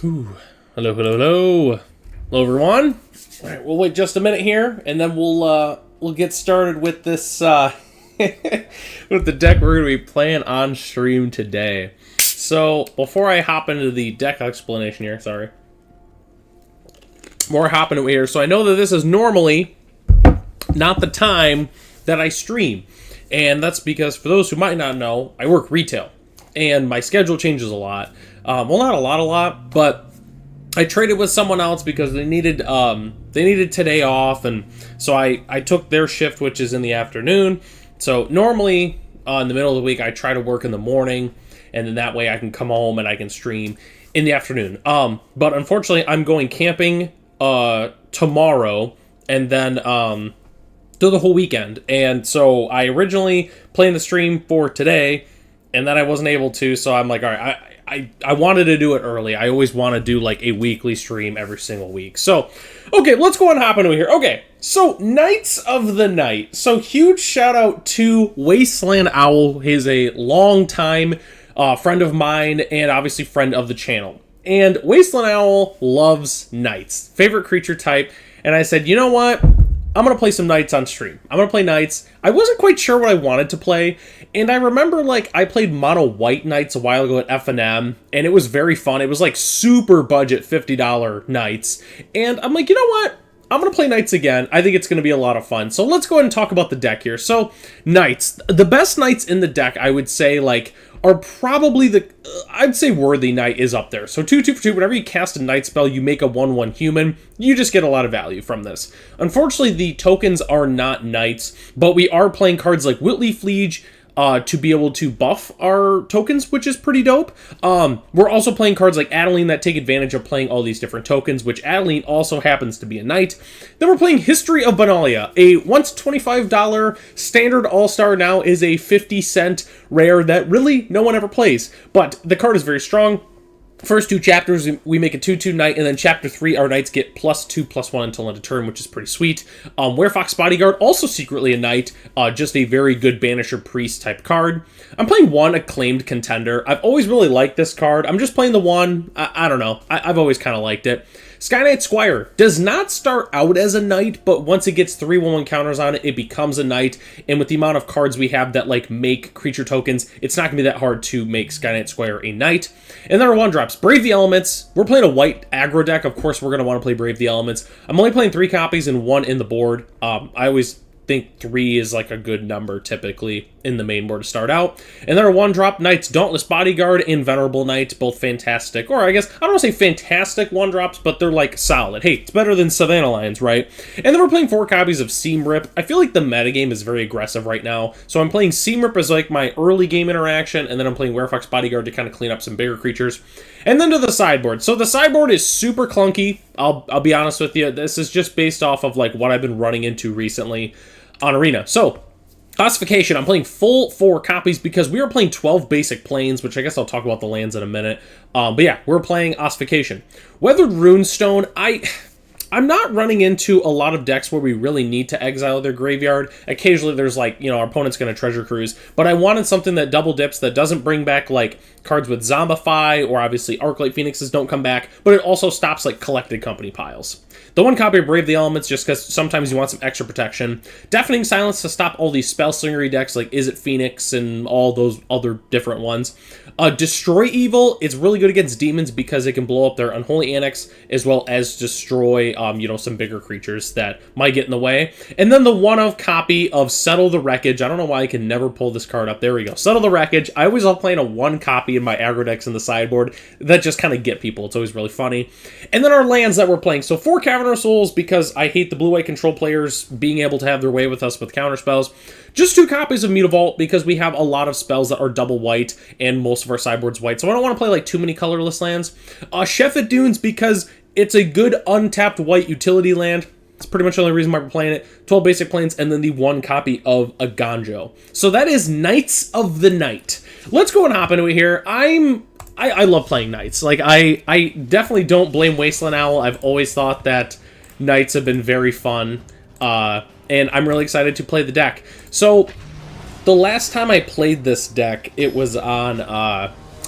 Ooh. Hello, hello, hello. Hello, everyone. All right, we'll wait just a minute here, and then we'll get started with this with the deck we're going to be playing on stream today. So before I hop into the deck explanation here, sorry. More hopping into here. So I know that this is normally not the time that I stream, and that's because for those who might not know, I work retail, and my schedule changes a lot. Well, not a lot, but I traded with someone else because they needed today off, and so I took their shift, which is in the afternoon. So normally in the middle of the week, I try to work in the morning, and then that way I can come home and I can stream in the afternoon. But unfortunately, I'm going camping tomorrow, and then through the whole weekend. And so I originally planned the stream for today, and then I wasn't able to, so I'm like, all right, I wanted to do it early. I always want to do like a weekly stream every single week. So, okay, let's go and hop into here. Okay, so Knights of the Night. So huge shout out to Wasteland Owl. He's a long time friend of mine and obviously friend of the channel. And Wasteland Owl loves Knights, favorite creature type. And I said, you know what? I'm going to play some Knights on stream. I'm going to play Knights. I wasn't quite sure what I wanted to play, and I remember, like, I played Mono White Knights a while ago at F&M, and it was very fun. It was, like, super budget $50 Knights, and I'm like, you know what? I'm going to play Knights again. I think it's going to be a lot of fun. So let's go ahead and talk about the deck here. So, Knights. The best Knights in the deck, I would say, like, are probably the... I'd say Worthy Knight is up there. So 2/2 for 2, whenever you cast a Knight spell, you make a 1/1 human. You just get a lot of value from this. Unfortunately, the tokens are not Knights, but we are playing cards like Whitley Fleege, to be able to buff our tokens, which is pretty dope. We're also playing cards like Adeline that take advantage of playing all these different tokens, which Adeline also happens to be a knight. Then we're playing History of Benalia. A once $25 standard all-star, now is a 50-cent rare that really no one ever plays. But the card is very strong. First two chapters, we make a 2/2 knight, and then chapter 3, our knights get +2/+1 until end of turn, which is pretty sweet. Werefox Bodyguard, also secretly a knight, just a very good Banisher Priest type card. I'm playing one Acclaimed Contender. I've always really liked this card. I'm just playing the one. I don't know. I've always kind of liked it. Sky Knight Squire does not start out as a knight, but once it gets 3/1/1 counters on it, it becomes a knight. And with the amount of cards we have that like make creature tokens, it's not going to be that hard to make Sky Knight Squire a knight. And then our 1-drops. Brave the Elements. We're playing a white aggro deck. Of course, we're going to want to play Brave the Elements. I'm only playing 3 copies and 1 in the board. I always think 3 is like a good number typically in the main board to start out. And then our 1-drop Knights, Dauntless Bodyguard and Venerable Knight, both fantastic. Or I guess, I don't want to say fantastic 1-drops, but they're like solid. Hey, it's better than Savannah Lions, right? And then we're playing 4 copies of Seam Rip. I feel like the metagame is very aggressive right now. So I'm playing Seam Rip as like my early game interaction, and then I'm playing Werefox Bodyguard to kind of clean up some bigger creatures. And then to the sideboard. So the sideboard is super clunky. I'll be honest with you. This is just based off of like what I've been running into recently on Arena. So, classification, I'm playing full 4 copies because we are playing 12 basic planes, which I guess I'll talk about the lands in a minute. But yeah, we're playing ossification. Weathered Runestone, I'm not running into a lot of decks where we really need to exile their graveyard. Occasionally there's like, you know, our opponent's going to treasure cruise, but I wanted something that double dips, that doesn't bring back like cards with Zombify, or obviously Arclight Phoenixes don't come back, but it also stops like collected company piles. The 1 copy of Brave the Elements, just because sometimes you want some extra protection. Deafening Silence to stop all these spell slingery decks like Is It Phoenix and all those other different ones. Destroy Evil is really good against demons because it can blow up their Unholy Annex as well as destroy, you know, some bigger creatures that might get in the way. And then the 1-of copy of Settle the Wreckage. I don't know why I can never pull this card up. There we go. Settle the Wreckage. I always love playing a 1 copy in my aggro decks in the sideboard that just kind of get people. It's always really funny. And then our lands that we're playing. So 4 Cavern of Souls because I hate the blue-white control players being able to have their way with us with counter spells. Just 2 copies of Mutavault because we have a lot of spells that are double white and most of our sideboard's white. So I don't want to play like too many colorless lands. Sheffet Dunes because it's a good untapped white utility land. It's pretty much the only reason why we're playing it. 12 basic planes and then the 1 copy of a Ganjo. So that is Knights of the Night. Let's go and hop into it here. I love playing Knights. Like, I definitely don't blame Wasteland Owl. I've always thought that Knights have been very fun, and I'm really excited to play the deck. So, the last time I played this deck, it was on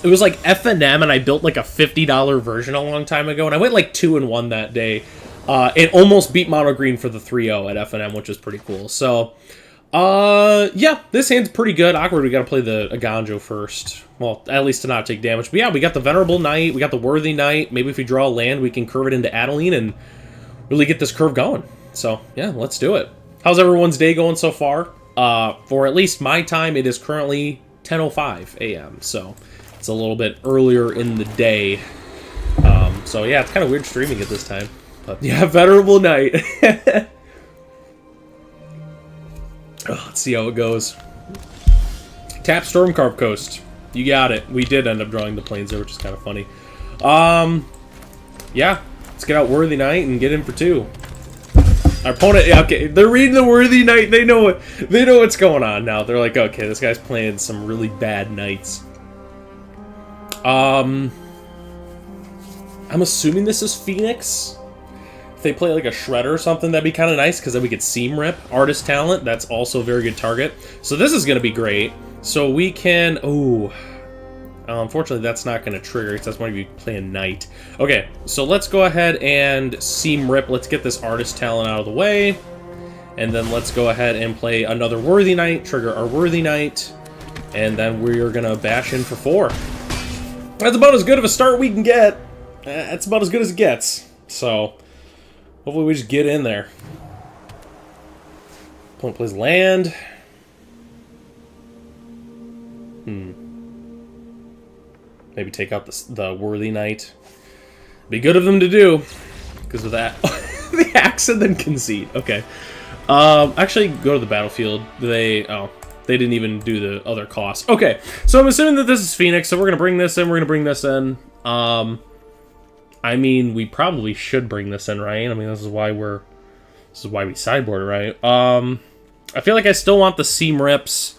It was like F&M, and I built like a $50 version a long time ago, and I went like 2-1 that day. It almost beat Mono Green for the 3-0 at F&M, which is pretty cool. So, yeah, this hand's pretty good. Awkward, we gotta play the Aganjo first. Well, at least to not take damage. But yeah, we got the Venerable Knight, we got the Worthy Knight. Maybe if we draw a land, we can curve it into Adeline and really get this curve going. So, yeah, let's do it. How's everyone's day going so far? For at least my time, it is currently 10:05 a.m., so it's a little bit earlier in the day. So yeah, it's kind of weird streaming at this time. But yeah, Venerable Knight. Let's see how it goes. Tap Stormcarp Coast. You got it. We did end up drawing the planes there, which is kind of funny. Yeah, let's get out Worthy Knight and get in for 2. Our opponent, yeah, okay, they're reading the Worthy Knight. They know what's going on now. They're like, okay, this guy's playing some really bad knights. I'm assuming this is Phoenix. If they play like a Shredder or something, that'd be kind of nice, because then we could Seam Rip. Artist Talent, that's also a very good target. So this is going to be great. So we can... Oh, unfortunately, that's not going to trigger, because that's when you play a Knight. Okay, so let's go ahead and Seam Rip. Let's get this Artist Talent out of the way. And then let's go ahead and play another Worthy Knight, trigger our Worthy Knight. And then we're going to bash in for 4. That's about as good of a start we can get. That's about as good as it gets. So, hopefully we just get in there. Opponent plays land. Maybe take out the Worthy Knight. Be good of them to do, because of that. The axe and then concede. Okay. Actually, go to the battlefield. They didn't even do the other cost. Okay, so I'm assuming that this is Phoenix, so we're gonna bring this in. We're gonna bring this in. I mean, we probably should bring this in, right? I mean, this is why we sideboard, right? I feel like I still want the Seam Rips.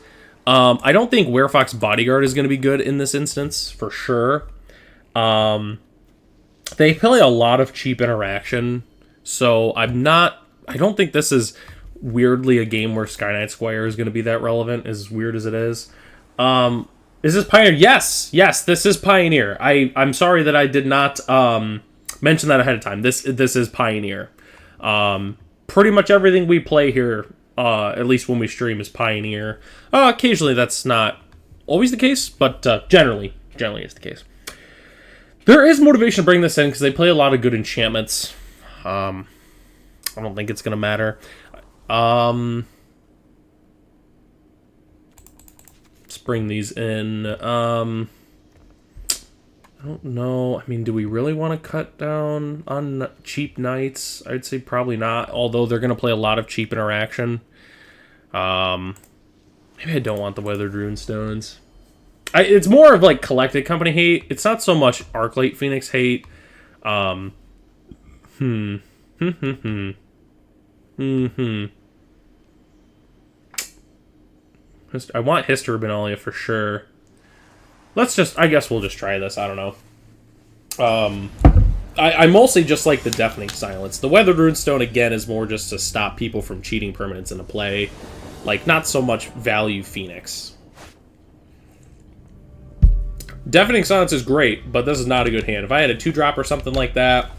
I don't think Werefox Bodyguard is gonna be good in this instance for sure. They play a lot of cheap interaction, so I don't think this is weirdly a game where Sky Knight Squire is going to be that relevant, as weird as it is. Is this Pioneer? Yes, this is Pioneer. I'm sorry that I did not mention that ahead of time. This is Pioneer. Pretty much everything we play here, at least when we stream, is Pioneer. Occasionally that's not always the case, but generally is the case. There is motivation to bring this in because they play a lot of good enchantments. I don't think it's going to matter. Let's bring these in. I don't know. I mean, do we really want to cut down on cheap knights? I'd say probably not, although they're going to play a lot of cheap interaction. Maybe I don't want the Weathered Runestones. It's more of like Collected Company hate. It's not so much Arclight Phoenix hate. I want History Benalia for sure. I guess we'll just try this. I don't know. I mostly just like the Deafening Silence. The Weathered Runestone, again, is more just to stop people from cheating permanents into play. Like, not so much value Phoenix. Deafening Silence is great, but this is not a good hand. If I had a 2-drop or something like that,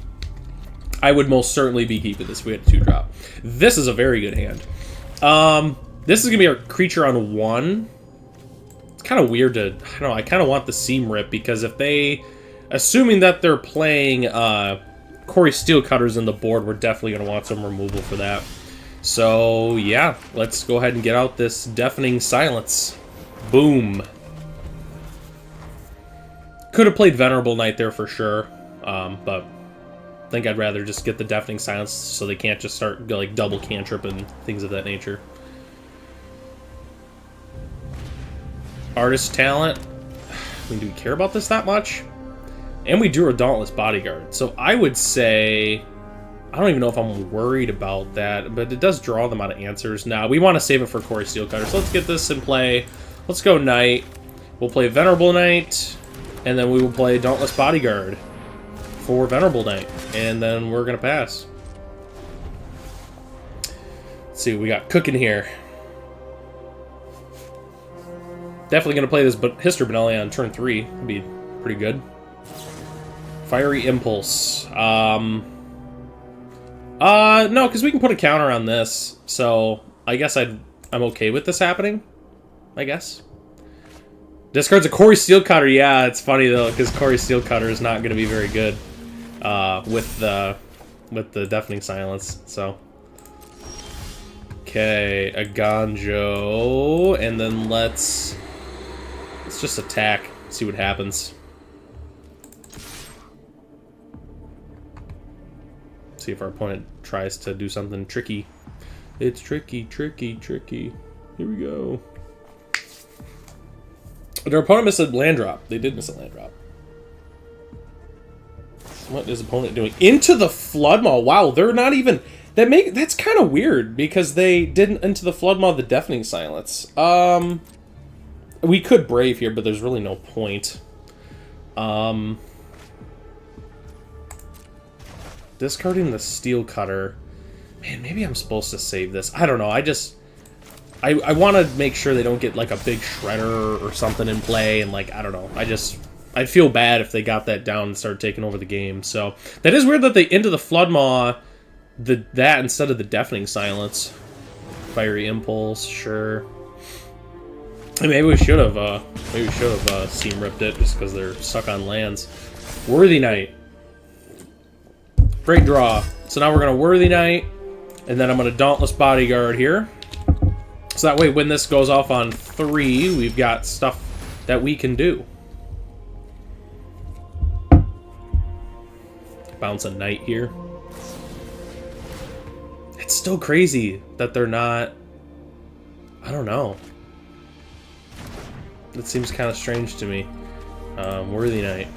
I would most certainly be keeping this if we had a 2-drop. This is a very good hand. This is going to be our creature on 1. It's kind of weird to... I don't know, I kind of want the Seam Rip, because if they... Assuming that they're playing Quarry Steelcutters in the board, we're definitely going to want some removal for that. So, yeah, let's go ahead and get out this Deafening Silence. Boom. Could have played Venerable Knight there for sure, but I think I'd rather just get the Deafening Silence so they can't just start like double cantrip and things of that nature. Artist Talent. I mean, do we care about this that much? And we drew a Dauntless Bodyguard, so I would say... I don't even know if I'm worried about that, but it does draw them out of answers. Now, we want to save it for Quarry Steelcutter, so let's get this in play. Let's go Knight. We'll play Venerable Knight. And then we will play Dauntless Bodyguard for Venerable Knight. And then we're going to pass. Let's see what we got cooking here. Definitely going to play this but History Benelli on turn 3. Would be pretty good. Fiery Impulse. No, because we can put a counter on this. So I guess I'm okay with this happening. I guess. Discards a Corey Steelcutter. Yeah, it's funny though, because Corey Steelcutter is not going to be very good with the Deafening Silence. So. Okay, a Ganjo, and then let's just attack, see what happens. See if our opponent tries to do something tricky. It's tricky, tricky, tricky. Here we go. Their opponent missed a land drop. They did miss a land drop. What is opponent doing? Into the Floodmaw. Wow, they're not even... That's kind of weird, because they didn't into the Floodmaw the Deafening Silence. We could Brave here, but there's really no point. Discarding the Steel Cutter. Man, maybe I'm supposed to save this. I don't know. I want to make sure they don't get like a big Shredder or something in play, and like, I don't know. I'd feel bad if they got that down and started taking over the game. So that is weird that they into the Floodmaw that instead of the Deafening Silence. Fiery Impulse, sure. Maybe we should have Steam Ripped it just because they're stuck on lands. Worthy Knight. Great draw. So now we're gonna Worthy Knight, and then I'm gonna Dauntless Bodyguard here. So that way, when this goes off on 3, we've got stuff that we can do. Bounce a Knight here. It's still crazy that they're not... I don't know. It seems kind of strange to me. Worthy Knight.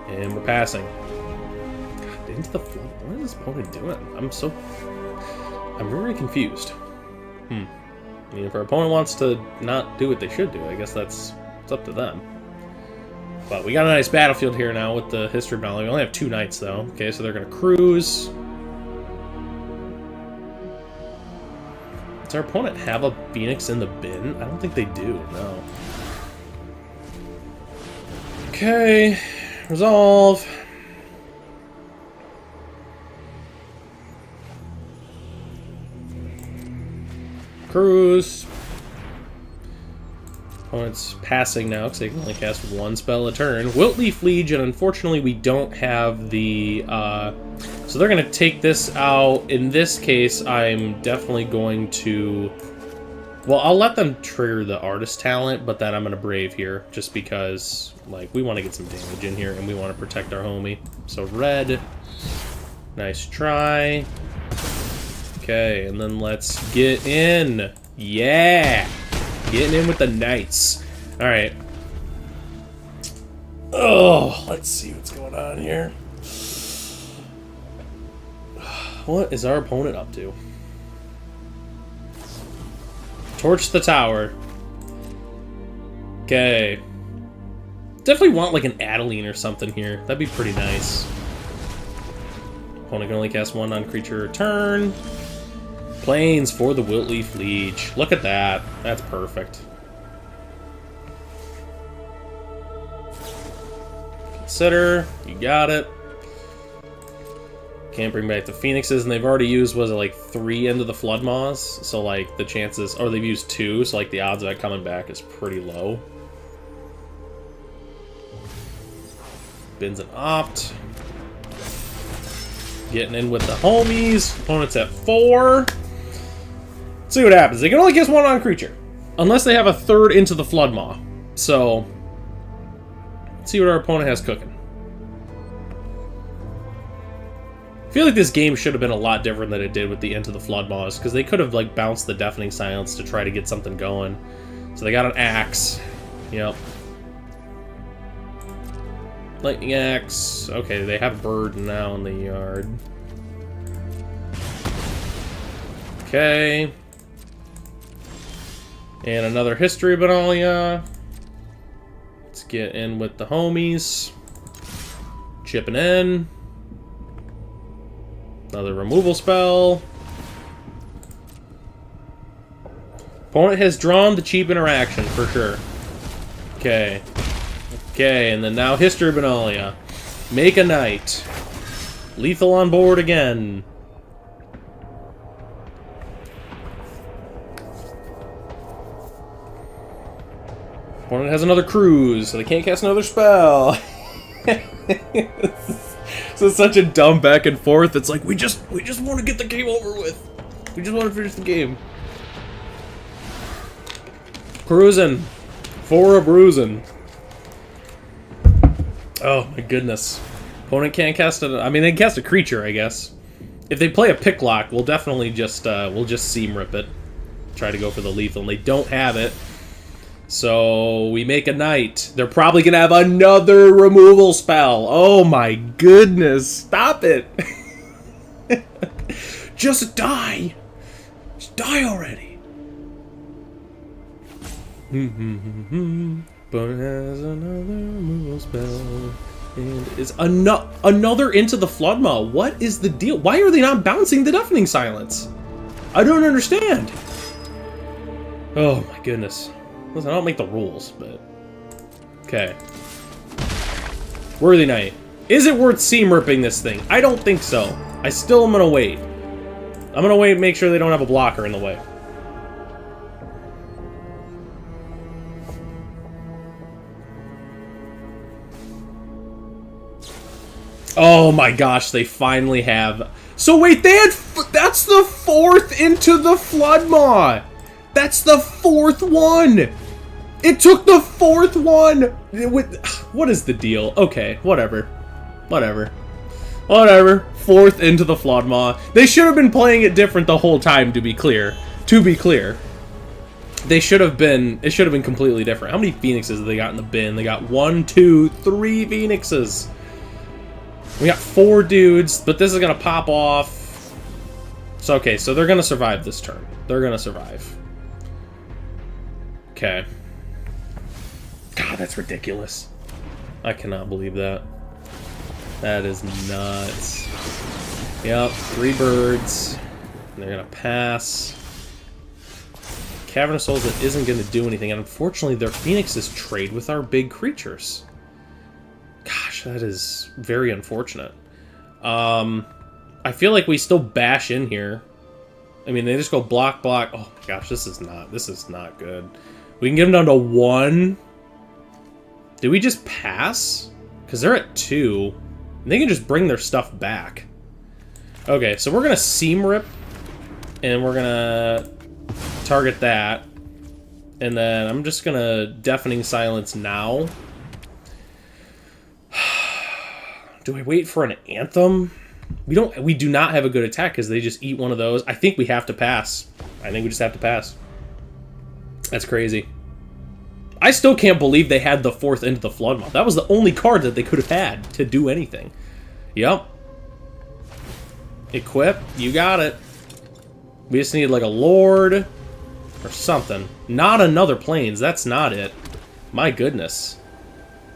And we're passing. God, into the flood. What is this opponent doing? I'm very confused. I mean, if our opponent wants to not do what they should do, I guess it's up to them. But we got a nice battlefield here now with the History Benelli. We only have 2 knights, though. Okay, so they're going to cruise. Does our opponent have a Phoenix in the bin? I don't think they do, no. Okay, resolve. Cruise. Opponent's passing now because they can only cast 1 spell a turn. Wiltleaf Liege, and unfortunately we don't have the... so they're going to take this out. In this case, I'm definitely going to... Well, I'll let them trigger the Artist Talent, but then I'm going to Brave here, just because, like, we want to get some damage in here, and we want to protect our homie. So red. Nice try. Okay, and then let's get in. Yeah! Getting in with the Knights. Alright. Oh, let's see what's going on here. What is our opponent up to? Torch the tower. Okay. Definitely want like an Adeline or something here. That'd be pretty nice. Opponent can only cast 1 non-creature a turn. Plains for the Wiltleaf Liege. Look at that. That's perfect. Consider. You got it. Can't bring back the Phoenixes, and they've already used, was it like 3 into the Floodmaws? So like the chances, or they've used 2, so like the odds of that coming back is pretty low. Bins an Opt. Getting in with the homies. Opponent's at 4. Let's see what happens. They can only cast 1 on creature. Unless they have a 3rd into the Floodmaw. So, let's see what our opponent has cooking. I feel like this game should have been a lot different than it did with the Into the Floodmaws, because they could have like bounced the Deafening Silence to try to get something going. So they got an Axe. Yep. Lightning Axe. Okay, they have Bird now in the yard. Okay. And another History Benalia. Let's get in with the homies. Chipping in. Another removal spell. Opponent has drawn the cheap interaction, for sure. Okay. Okay, and then now History Benalia. Make a knight. Lethal on board again. Opponent has another cruise, so they can't cast another spell. This is such a dumb back and forth. It's like we just want to get the game over with. We just want to finish the game. Cruising. For a bruising. Oh my goodness. Opponent can't cast I mean, they can cast a creature, I guess. If they play a picklock, we'll definitely just seam rip it. Try to go for the lethal, and they don't have it. So we make a knight. They're probably gonna have another removal spell. Oh my goodness! Stop it! Just die! Just die already! But has another removal spell. And is another Into the Floodmaw. What is the deal? Why are they not bouncing the Deafening Silence? I don't understand. Oh my goodness. Listen, I don't make the rules, but... Okay. Worthy Knight. Is it worth seam ripping this thing? I don't think so. I still am gonna wait. I'm gonna wait and make sure they don't have a blocker in the way. Oh my gosh, they finally have... So wait, they had... That's the fourth Into the Floodmaw! That's the fourth one! It took the fourth one! What is the deal? Okay, whatever. Whatever. Whatever. Fourth Into the Floodmaw. They should have been playing it different the whole time, to be clear. To be clear. They should have been... It should have been completely different. How many Phoenixes have they got in the bin? They got 1, 2, 3 Phoenixes. We got 4 dudes, but this is gonna pop off. So, okay, so they're gonna survive this turn. They're gonna survive. Okay. God, that's ridiculous. I cannot believe that. That is nuts. Yep, 3 birds. They're gonna pass. Cavern of Souls that isn't gonna do anything, and unfortunately their Phoenixes trade with our big creatures. Gosh, that is very unfortunate. I feel like we still bash in here. I mean, they just go block, block. Oh my gosh, this is not good. We can get them down to 1. Did we just pass? Because they're at 2. And they can just bring their stuff back. Okay, so we're going to seam rip. And we're going to target that. And then I'm just going to Deafening Silence now. Do I wait for an Anthem? We do not have a good attack because they just eat one of those. I think we have to pass. I think we just have to pass. That's crazy. I still can't believe they had the 4th Into the Floodmaw. That was the only card that they could have had to do anything. Yep. Equip. You got it. We just need like a Lord or something. Not another Plains. That's not it. My goodness.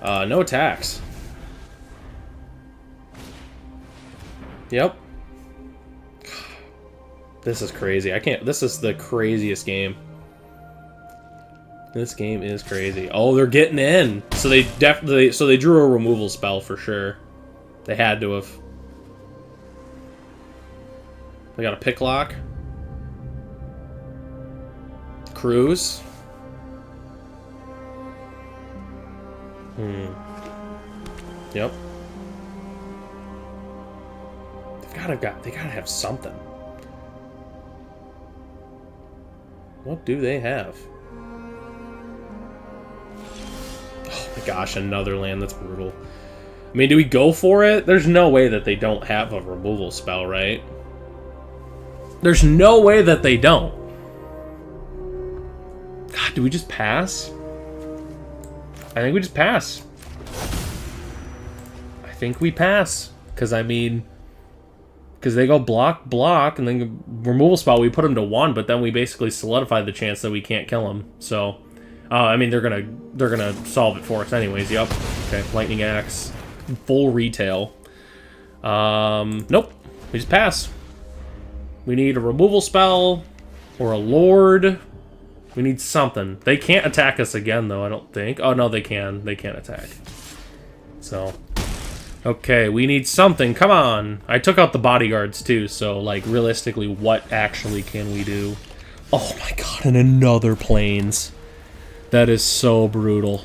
No attacks. Yep. This is crazy. I can't... This is the craziest game. This game is crazy. Oh, they're getting in. So they definitely... So they drew a removal spell for sure. They had to have. They got a Picklock. Cruise. Yep. They gotta have something. What do they have? Oh my gosh, another land. That's brutal. I mean, do we go for it? There's no way that they don't have a removal spell, right? There's no way that they don't. God, do we just pass? I think we just pass. I think we pass. Because, I mean... Because they go block, block, and then removal spell, we put them to 1, but then we basically solidify the chance that we can't kill them. So, I mean, they're gonna solve it for us anyways. Yep. Okay, Lightning Axe, full retail. Nope. We just pass. We need a removal spell or a Lord. We need something. They can't attack us again, though, I don't think. Oh, no, they can. They can't attack. So, okay, we need something. Come on. I took out the bodyguards, too, so, like, realistically, what actually can we do? Oh, my God, and another plains. That is so brutal.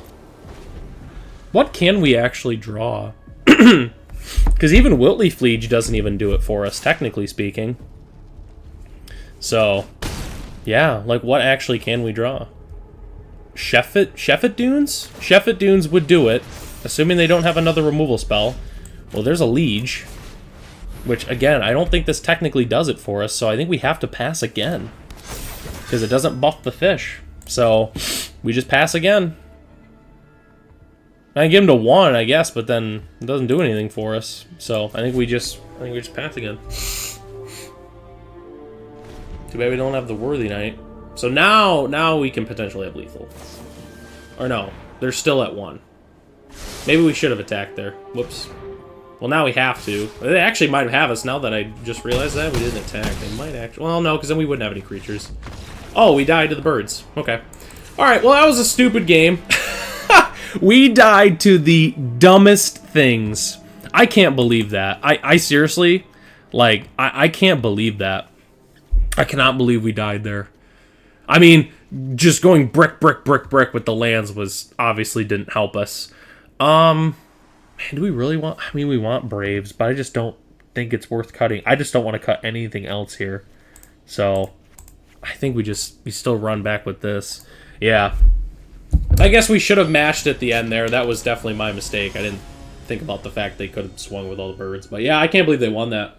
What can we actually draw? Because even Wiltley Fleege doesn't even do it for us, technically speaking. So, yeah, like, what actually can we draw? Sheffet Dunes? Sheffet Dunes would do it, assuming they don't have another removal spell. Well, there's a Liege, which, again, I don't think this technically does it for us, so I think we have to pass again. Because it doesn't buff the fish. So, we just pass again. I give him to 1, I guess, but then it doesn't do anything for us. So, I think we just pass again. Too bad we don't have the Worthy Knight. So now we can potentially have lethal. Or no, they're still at 1. Maybe we should have attacked there. Whoops. Well, now we have to. They actually might have us now that I just realized that. We didn't attack. They might actually... Well, no, because then we wouldn't have any creatures. Oh, we died to the birds. Okay. Alright, well, that was a stupid game. We died to the dumbest things. I can't believe that. I seriously... Like, I can't believe that. I cannot believe we died there. I mean, just going brick with the lands was obviously didn't help us. Man, do we really want... I mean, we want Braves, but I just don't think it's worth cutting. I just don't want to cut anything else here. So, I think we still run back with this. Yeah. I guess we should have mashed at the end there. That was definitely my mistake. I didn't think about the fact they could have swung with all the birds. But yeah, I can't believe they won that.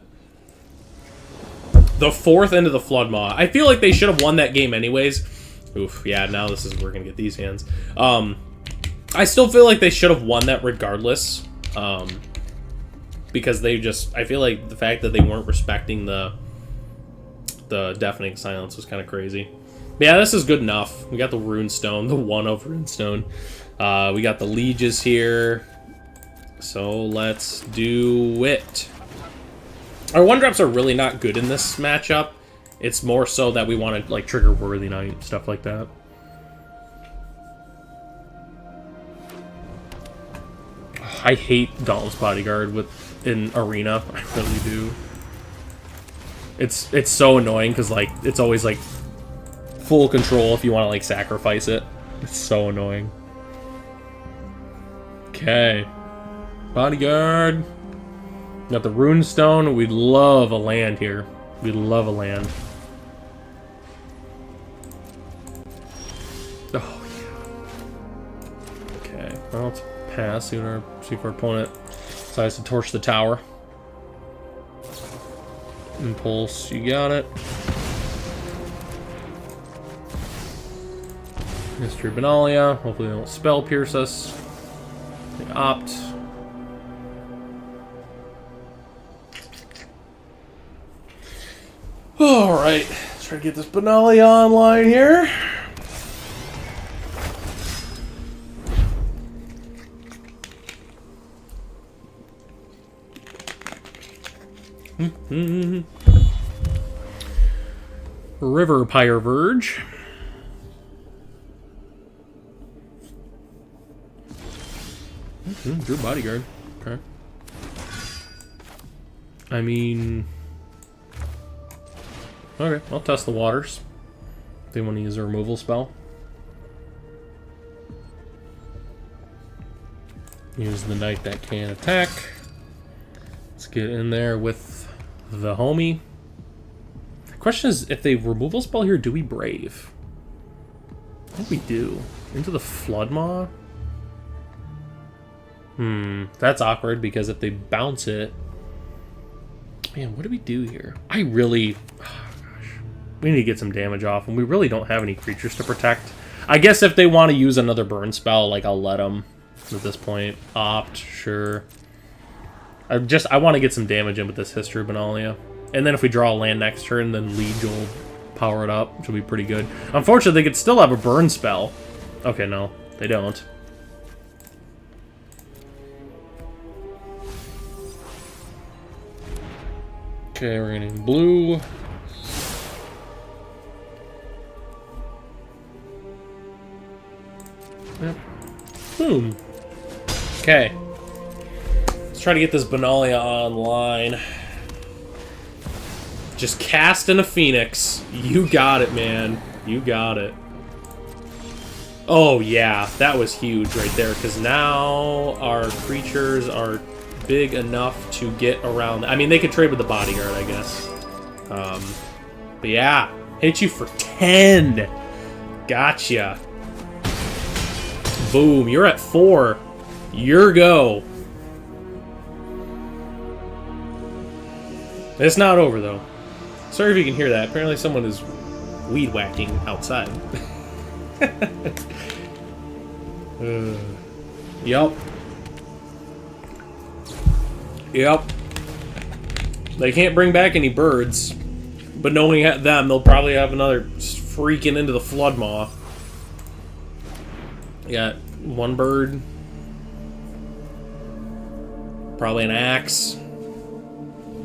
The 4th into the Flood Maw. I feel like they should have won that game anyways. Oof, yeah, now this is... We're going to get these hands. I still feel like they should have won that regardless. Because they just... I feel like the fact that they weren't respecting the Deafening Silence was kind of crazy. But yeah, this is good enough. We got the Runestone, the 1 of Runestone. We got the Lieges here. So let's do it. Our 1-drops are really not good in this matchup. It's more so that we want to like trigger Worthy Knight, stuff like that. I hate Dauntless Bodyguard in Arena. I really do. It's so annoying because like it's always like full control if you want to like sacrifice it. It's so annoying. Okay. Bodyguard. Got the Runestone. We'd love a land here. We'd love a land. Oh, yeah. Okay. Well, let's pass. See if our opponent decides to torch the tower. Impulse. You got it. Mystery Benalia. Hopefully they don't spell pierce us. They opt. Alright, let's try to get this Benalia online here. River Pyre Verge. Drew Bodyguard. Okay. I mean... Okay, I'll test the waters. They want to use a removal spell. Use the knight that can attack. Let's get in there with the homie. The question is, if they removal spell here, do we brave? I think we do. Into the Flood Maw? That's awkward because if they bounce it... Man, what do we do here? I really... We need to get some damage off, and we really don't have any creatures to protect. I guess if they want to use another burn spell, like, I'll let them at this point. Opt, sure. I want to get some damage in with this History Benalia. And then if we draw a land next turn, then Liege will power it up, which will be pretty good. Unfortunately, they could still have a burn spell. Okay, no, they don't. Okay, we're getting blue. Yep. Boom. Okay. Let's try to get this Benalia online. Just casting a Phoenix. You got it, man. You got it. Oh, yeah. That was huge right there, because now our creatures are big enough to get around. I mean, they could trade with the bodyguard, I guess. But yeah. Hit you for 10. Gotcha. Boom. You're at 4. Your go. It's not over, though. Sorry if you can hear that. Apparently someone is weed whacking outside. Yup. Yep. They can't bring back any birds. But knowing them, they'll probably have another freaking into the flood maw. You got one bird. Probably an axe.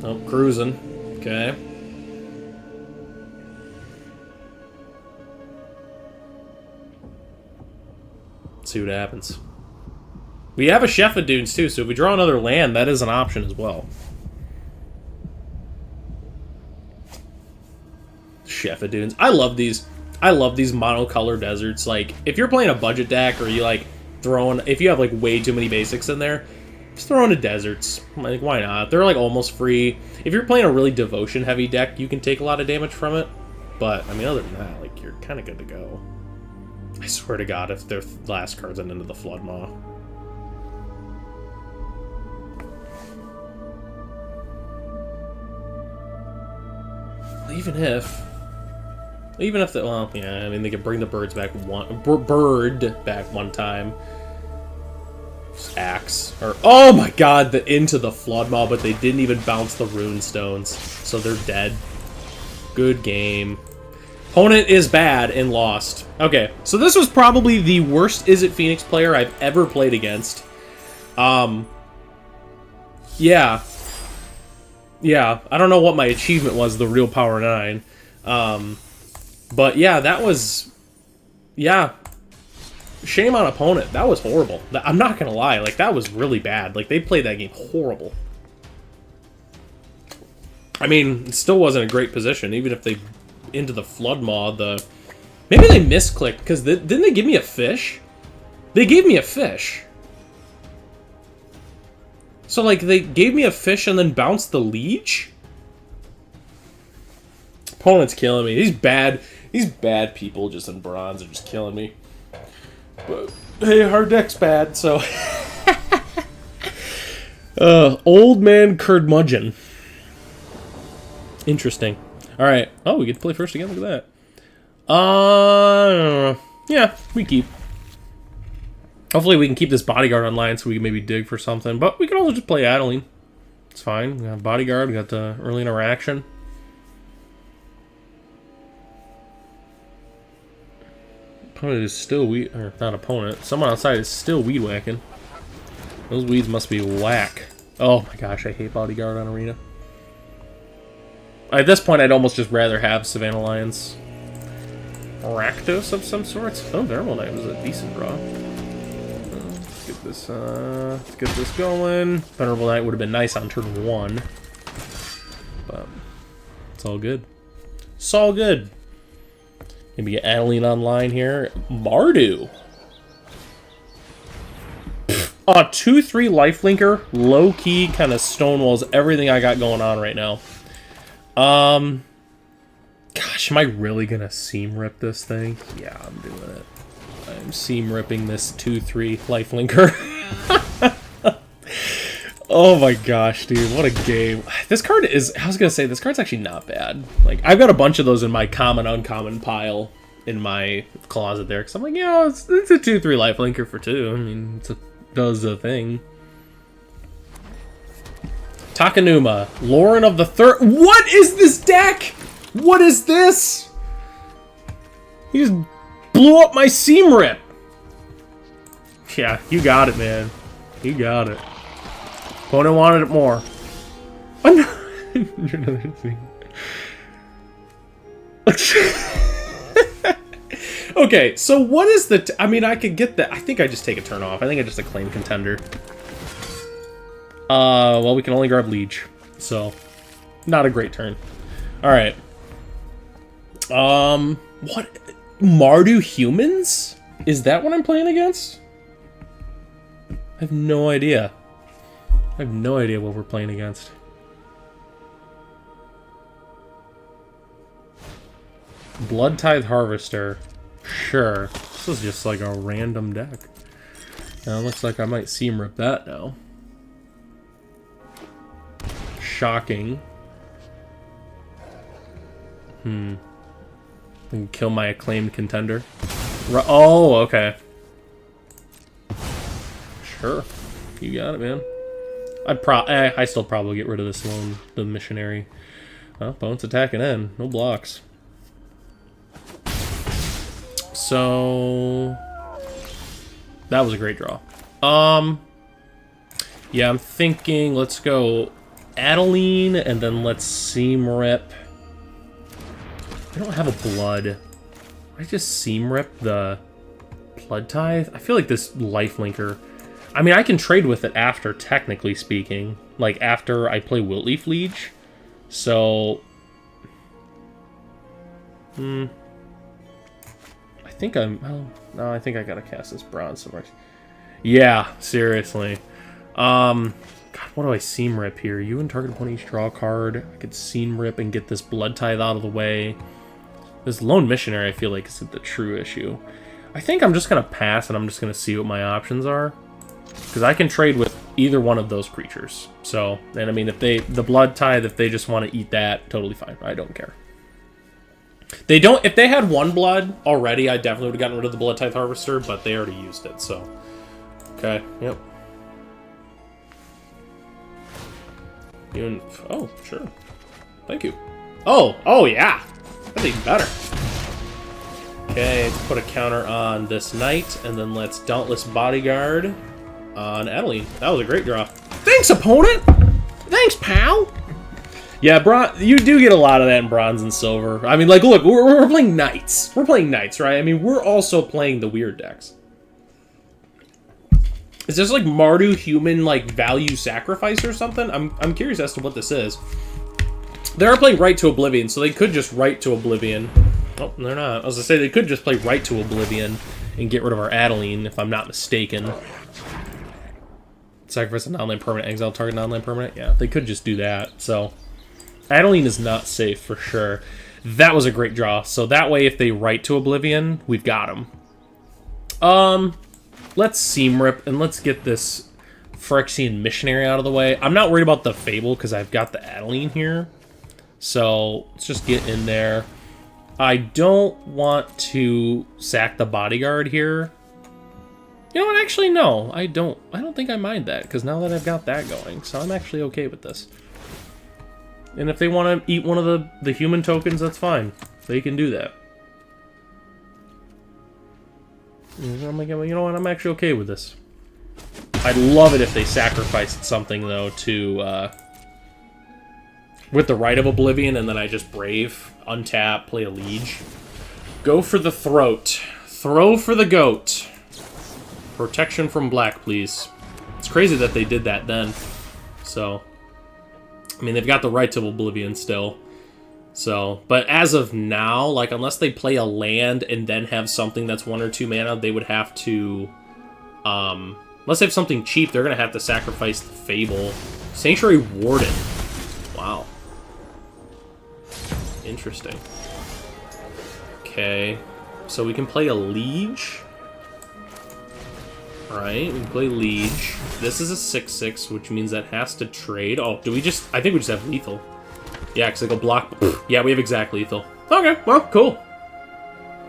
Oh, cruising. Okay. Let's see what happens. We have a Chef of Dunes too, so if we draw another land, that is an option as well. Chef of Dunes. I love these. I love these monocolor deserts. Like, if you're playing a budget deck, or you like throwing, if you have like way too many basics in there, just throw into deserts. Like, why not? They're like almost free. If you're playing a really devotion heavy deck, you can take a lot of damage from it. But I mean, other than that, like, you're kind of good to go. I swear to God, if their last card's an Into the Flood Maw. Even if the, well, yeah, I mean, they could bring the birds back bird back one time. Just axe. Or, oh my God, the Into the Flood Maw, but they didn't even bounce the rune stones. So they're dead. Good game. Opponent is bad and lost. Okay, so this was probably the worst Izzet Phoenix player I've ever played against. Yeah. Yeah, I don't know what my achievement was, the real Power 9. But yeah, that was... Yeah. Shame on opponent. That was horrible. I'm not gonna lie, like, that was really bad. Like, they played that game horrible. I mean, it still wasn't a great position, even if they... Into the Flood Maw, maybe they misclicked, because didn't they give me a fish? They gave me a fish. So, like, they gave me a fish and then bounced the leech? Opponent's killing me. These bad people just in bronze are just killing me. But, hey, our deck's bad, so... Old Man Curmudgeon. Interesting. Alright. Oh, we get to play first again? Look at that. Yeah, we keep. Hopefully we can keep this bodyguard online so we can maybe dig for something. But we can also just play Adeline. It's fine. We got bodyguard. We got the early interaction. Opponent is still weed... Or, not opponent. Someone outside is still weed whacking. Those weeds must be whack. Oh my gosh, I hate bodyguard on Arena. At this point, I'd almost just rather have Savannah Lions. Rakdos of some sorts. Oh, Thermal Knight was a decent draw. Let's get this going. Venerable Knight would have been nice on turn 1. But it's all good. It's all good. Maybe get Adeline online here. Mardu. A 2/3 lifelinker. Low-key kind of stonewalls everything I got going on right now. Gosh, am I really gonna seam rip this thing? Yeah, I'm doing it. I'm seam ripping this 2/3 lifelinker. Oh my gosh, dude, what a game. This card is, I was gonna say, this card's actually not bad. Like, I've got a bunch of those in my common, uncommon pile in my closet there, because I'm like, yeah, it's a 2/3 lifelinker for 2. I mean, it does the thing. Takanuma, Lauren of the Third. What is this deck? What is this? He just blew up my seam rip. Yeah, you got it, man. You got it. Opponent wanted it more. Another thing. Okay, so what is the... I mean, I could get that. I think I just take a turn off. I think I just acclaim contender. Well, we can only grab Liege. So, not a great turn. Alright. What? Mardu humans? Is that what I'm playing against? I have no idea. I have no idea what we're playing against. Blood Tithe Harvester. Sure. This is just like a random deck. Now it looks like I might seam rip that now. Shocking. I can kill my acclaimed contender. Oh, okay. Sure. You got it, man. I still probably get rid of this lone, the missionary. Well, opponent's attacking in. No blocks. So that was a great draw. Yeah, I'm thinking let's go Adeline and then let's seam rip. I don't have a blood. I just seam rip the Blood Tithe. I feel like this lifelinker. I mean, I can trade with it after, technically speaking, like after I play Wiltleaf Liege. So, I think I'm. Well, no, I think I gotta cast this bronze somewhere. Yeah, seriously. God, what do I seam rip here? You and target opponent each draw a card. I could seam rip and get this Blood Tithe out of the way. This Lone Missionary, I feel like, is the true issue. I think I'm just gonna pass and I'm just gonna see what my options are, because I can trade with either one of those creatures. So, and I mean, if the Blood Tithe, if they just want to eat that, totally fine. I don't care. They don't. If they had one blood already, I definitely would have gotten rid of the Blood Tithe Harvester, but they already used it. So, okay, yep. Even, oh, sure. Thank you. Oh yeah. That's even better. Okay, let's put a counter on this knight, and then let's Dauntless Bodyguard on Adeline. That was a great draw. Thanks, opponent! Thanks, pal! Yeah, you do get a lot of that in bronze and silver. I mean, like, look, we're playing knights. We're playing knights, right? I mean, we're also playing the weird decks. Is this like Mardu human, like, value sacrifice or something? I'm curious as to what this is. They are playing Right to Oblivion, so they could just Right to Oblivion. Oh, they're not. I was gonna say, they could just play Right to Oblivion and get rid of our Adeline, if I'm not mistaken. Sacrifice a non-land permanent, exile target non-land permanent. Yeah, they could just do that. So, Adeline is not safe for sure. That was a great draw. So that way, if they Right to Oblivion, we've got them. Let's seam rip and let's get this Phyrexian Missionary out of the way. I'm not worried about the Fable because I've got the Adeline here. So let's just get in there. I don't want to sack the Bodyguard here. You know what? Actually, no. I don't think I mind that, because now that I've got that going, so I'm actually okay with this. And if they want to eat one of the human tokens, that's fine. They can do that. I'm like, you know what? I'm actually okay with this. I'd love it if they sacrificed something, though, to... with the Right of Oblivion, and then I just Brave, untap, play a Liege. Go for the throat. Throw for the goat. Protection from black, please. It's crazy that they did that then. So, I mean, they've got the Right to Oblivion still. So, but as of now, like, unless they play a land and then have something that's 1 or 2 mana, they would have to, unless they have something cheap, they're going to have to sacrifice the Fable. Sanctuary Warden. Wow. Interesting. Okay. So we can play a Liege. Alright, we can play Liege. This is a 6/6, which means that has to trade. Oh, do we just... I think we just have lethal. Yeah, because they go block... Yeah, we have exact lethal. Okay, well, cool.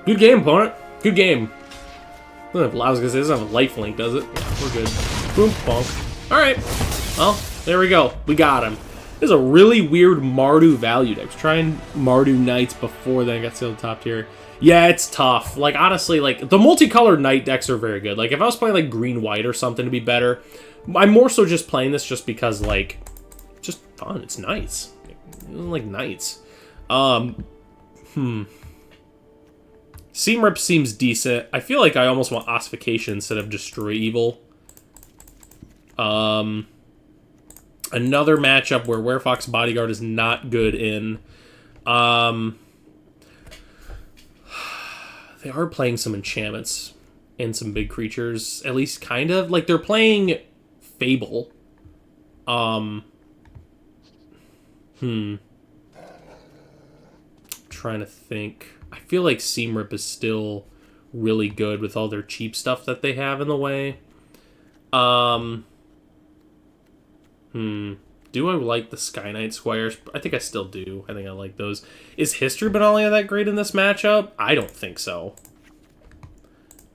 Good game, opponent. Good game. I was going to say, it doesn't have a lifelink, does it? Yeah, we're good. Boom, bonk. Alright. Well, there we go. We got him. This is a really weird Mardu value deck. I was trying Mardu Knights before then I got to the top tier. Yeah, it's tough. Like, honestly, like, the multicolored Knight decks are very good. Like, if I was playing, like, green-white or something to be better, I'm more so just playing this just because, like, just fun. It's nice. Like, Knights. Seam Rip seems decent. I feel like I almost want Ossification instead of Destroy Evil. Another matchup where Werefox Bodyguard is not good in. They are playing some enchantments and some big creatures, at least kind of. Like, they're playing Fable. Trying to think. I feel like Seam Rip is still really good with all their cheap stuff that they have in the way. Do I like the Sky Knight Squires? I think I still do. I think I like those. Is History Benalia that great in this matchup? I don't think so.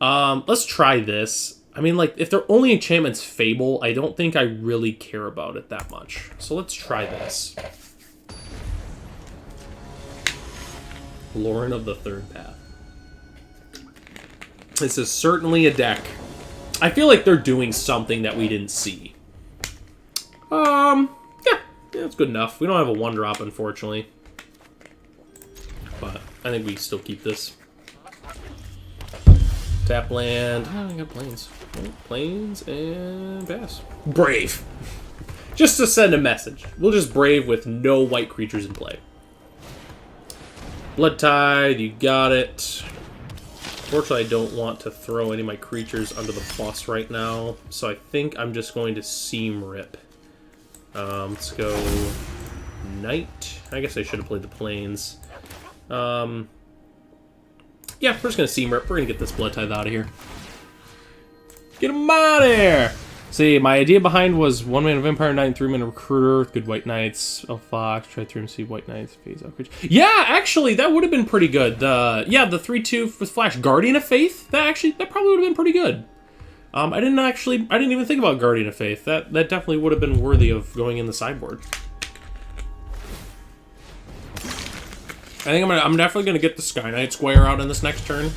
Let's try this. I mean, like, if they're only enchantments Fable, I don't think I really care about it that much. So let's try this. Lauren of the Third Path. This is certainly a deck. I feel like they're doing something that we didn't see. Yeah, it's good enough. We don't have a 1-drop, unfortunately. But I think we still keep this. Tap land. Oh, I got planes. Oh, planes and pass. Brave. Just to send a message. We'll just Brave with no white creatures in play. Blood Tide, you got it. Unfortunately, I don't want to throw any of my creatures under the bus right now, so I think I'm just going to Seam Rip. Let's go Knight. I guess I should have played the Plains. Yeah, we're just going to Seam Rip. We're going to get this Blood Tithe out of here. Get him out of here! See, my idea behind was 1-mana Vampire Knight, 3-mana Recruiter, good White Knights, a Fox, try through and see White Knights, phase out creature. Yeah, actually, that would have been pretty good. The 3/2 with Flash Guardian of Faith, that probably would have been pretty good. I didn't even think about Guardian of Faith. That definitely would have been worthy of going in the sideboard. I think I'm definitely gonna get the Sky Knight Square out in this next turn.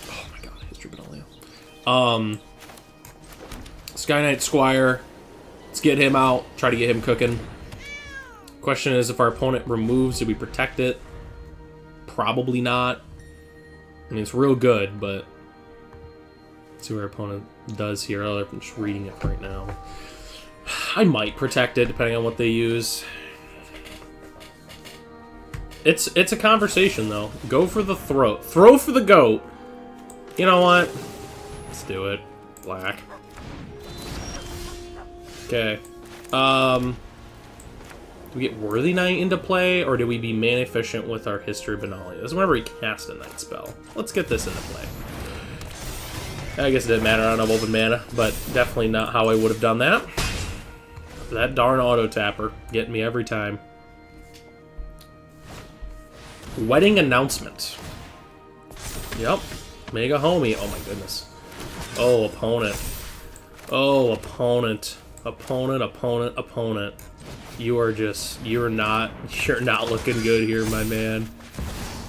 Oh my god, History Benalia. Sky Knight Squire. Let's get him out. Try to get him cooking. Question is, if our opponent removes, do we protect it? Probably not. I mean, it's real good, but let's see what our opponent does here. I'm just reading it right now. I might protect it, depending on what they use. It's a conversation, though. Go for the throat. Throw for the goat. You know what? Let's do it. Black. Okay. Do we get Worthy Knight into play, or do we be mana efficient with our History Benalia? This is whenever we cast a Night spell. Let's get this into play. I guess it didn't matter. I don't have open mana, but definitely not how I would have done that. That darn auto tapper getting me every time. Wedding Announcement. Yep. Mega Homie. Oh my goodness. Oh, opponent. Oh, opponent. Opponent. You're not looking good here, my man.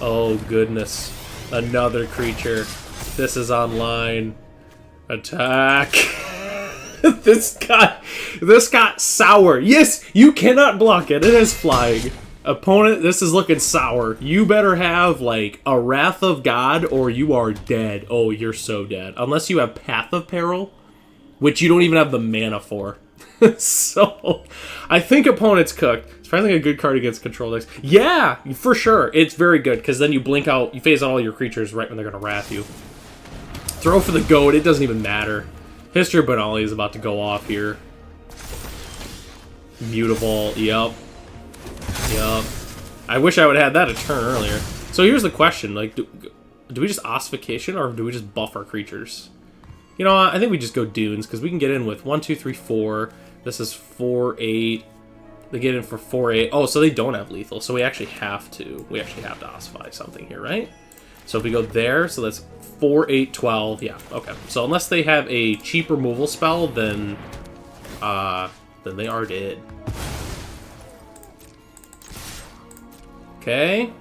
Oh goodness. Another creature. This is online. Attack. This got sour. Yes, you cannot block it. It is flying. Opponent, this is looking sour. You better have, like, a Wrath of God or you are dead. Oh, you're so dead. Unless you have Path of Peril, which you don't even have the mana for. So, I think opponent's cooked. It's probably a good card against control decks. Yeah, for sure. It's very good, because then you blink out, you phase out all your creatures right when they're going to Wrath you. Throw for the goat, it doesn't even matter. History of Benalia is about to go off here. Mutable, yep. I wish I would have had that a turn earlier. So here's the question, like, do we just Ossification, or do we just buff our creatures? You know what, I think we just go Dunes, because we can get in with 1, 2, 3, 4. This is 4, 8. They get in for 4, 8. Oh, so they don't have lethal, so we actually have to ossify something here, right? So if we go there, so that's 4, 8, 12. Yeah, okay. So unless they have a cheap removal spell, then they are dead. Okay.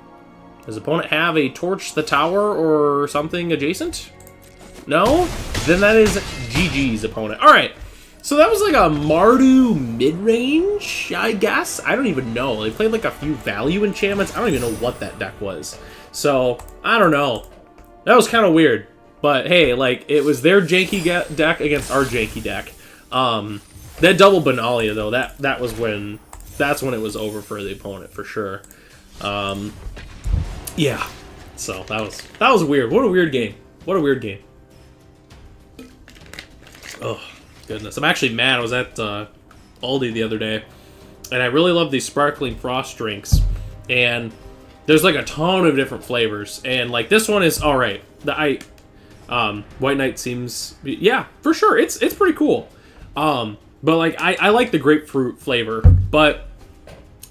Does opponent have a Torch the Tower or something adjacent? No? Then that is GG's opponent. Alright. So that was like a Mardu mid-range, I guess? I don't even know. They played like a few value enchantments. I don't even know what that deck was. So, I don't know. That was kind of weird. But hey, like, it was their janky deck against our janky deck. That double Benalia, though, that's when it was over for the opponent, for sure. Yeah. So, that was weird. What a weird game. What a weird game. Oh, goodness. I'm actually mad. I was at Aldi the other day, and I really love these sparkling frost drinks. And there's like a ton of different flavors, and like this one is all right. White Knight seems, yeah, for sure. It's pretty cool. But like I like the grapefruit flavor, but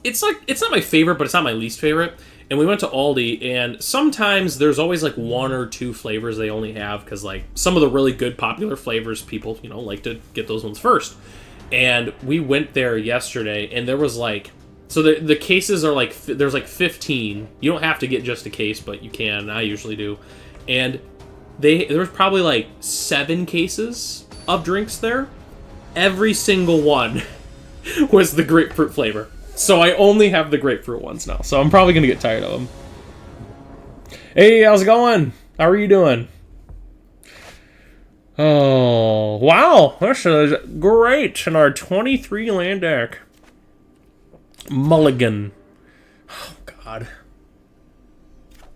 it's not my favorite, but it's not my least favorite. And we went to Aldi, and sometimes there's always like one or two flavors they only have, because like some of the really good popular flavors, people like to get those ones first. And we went there yesterday, and there was like, so the cases are like, there's like 15. You don't have to get just a case, but you can. I usually do. And there was probably like 7 cases of drinks there. Every single one was the grapefruit flavor. So I only have the grapefruit ones now. So I'm probably going to get tired of them. Hey, how's it going? How are you doing? Oh, wow. This is great in our 23 land deck. Mulligan. Oh, God.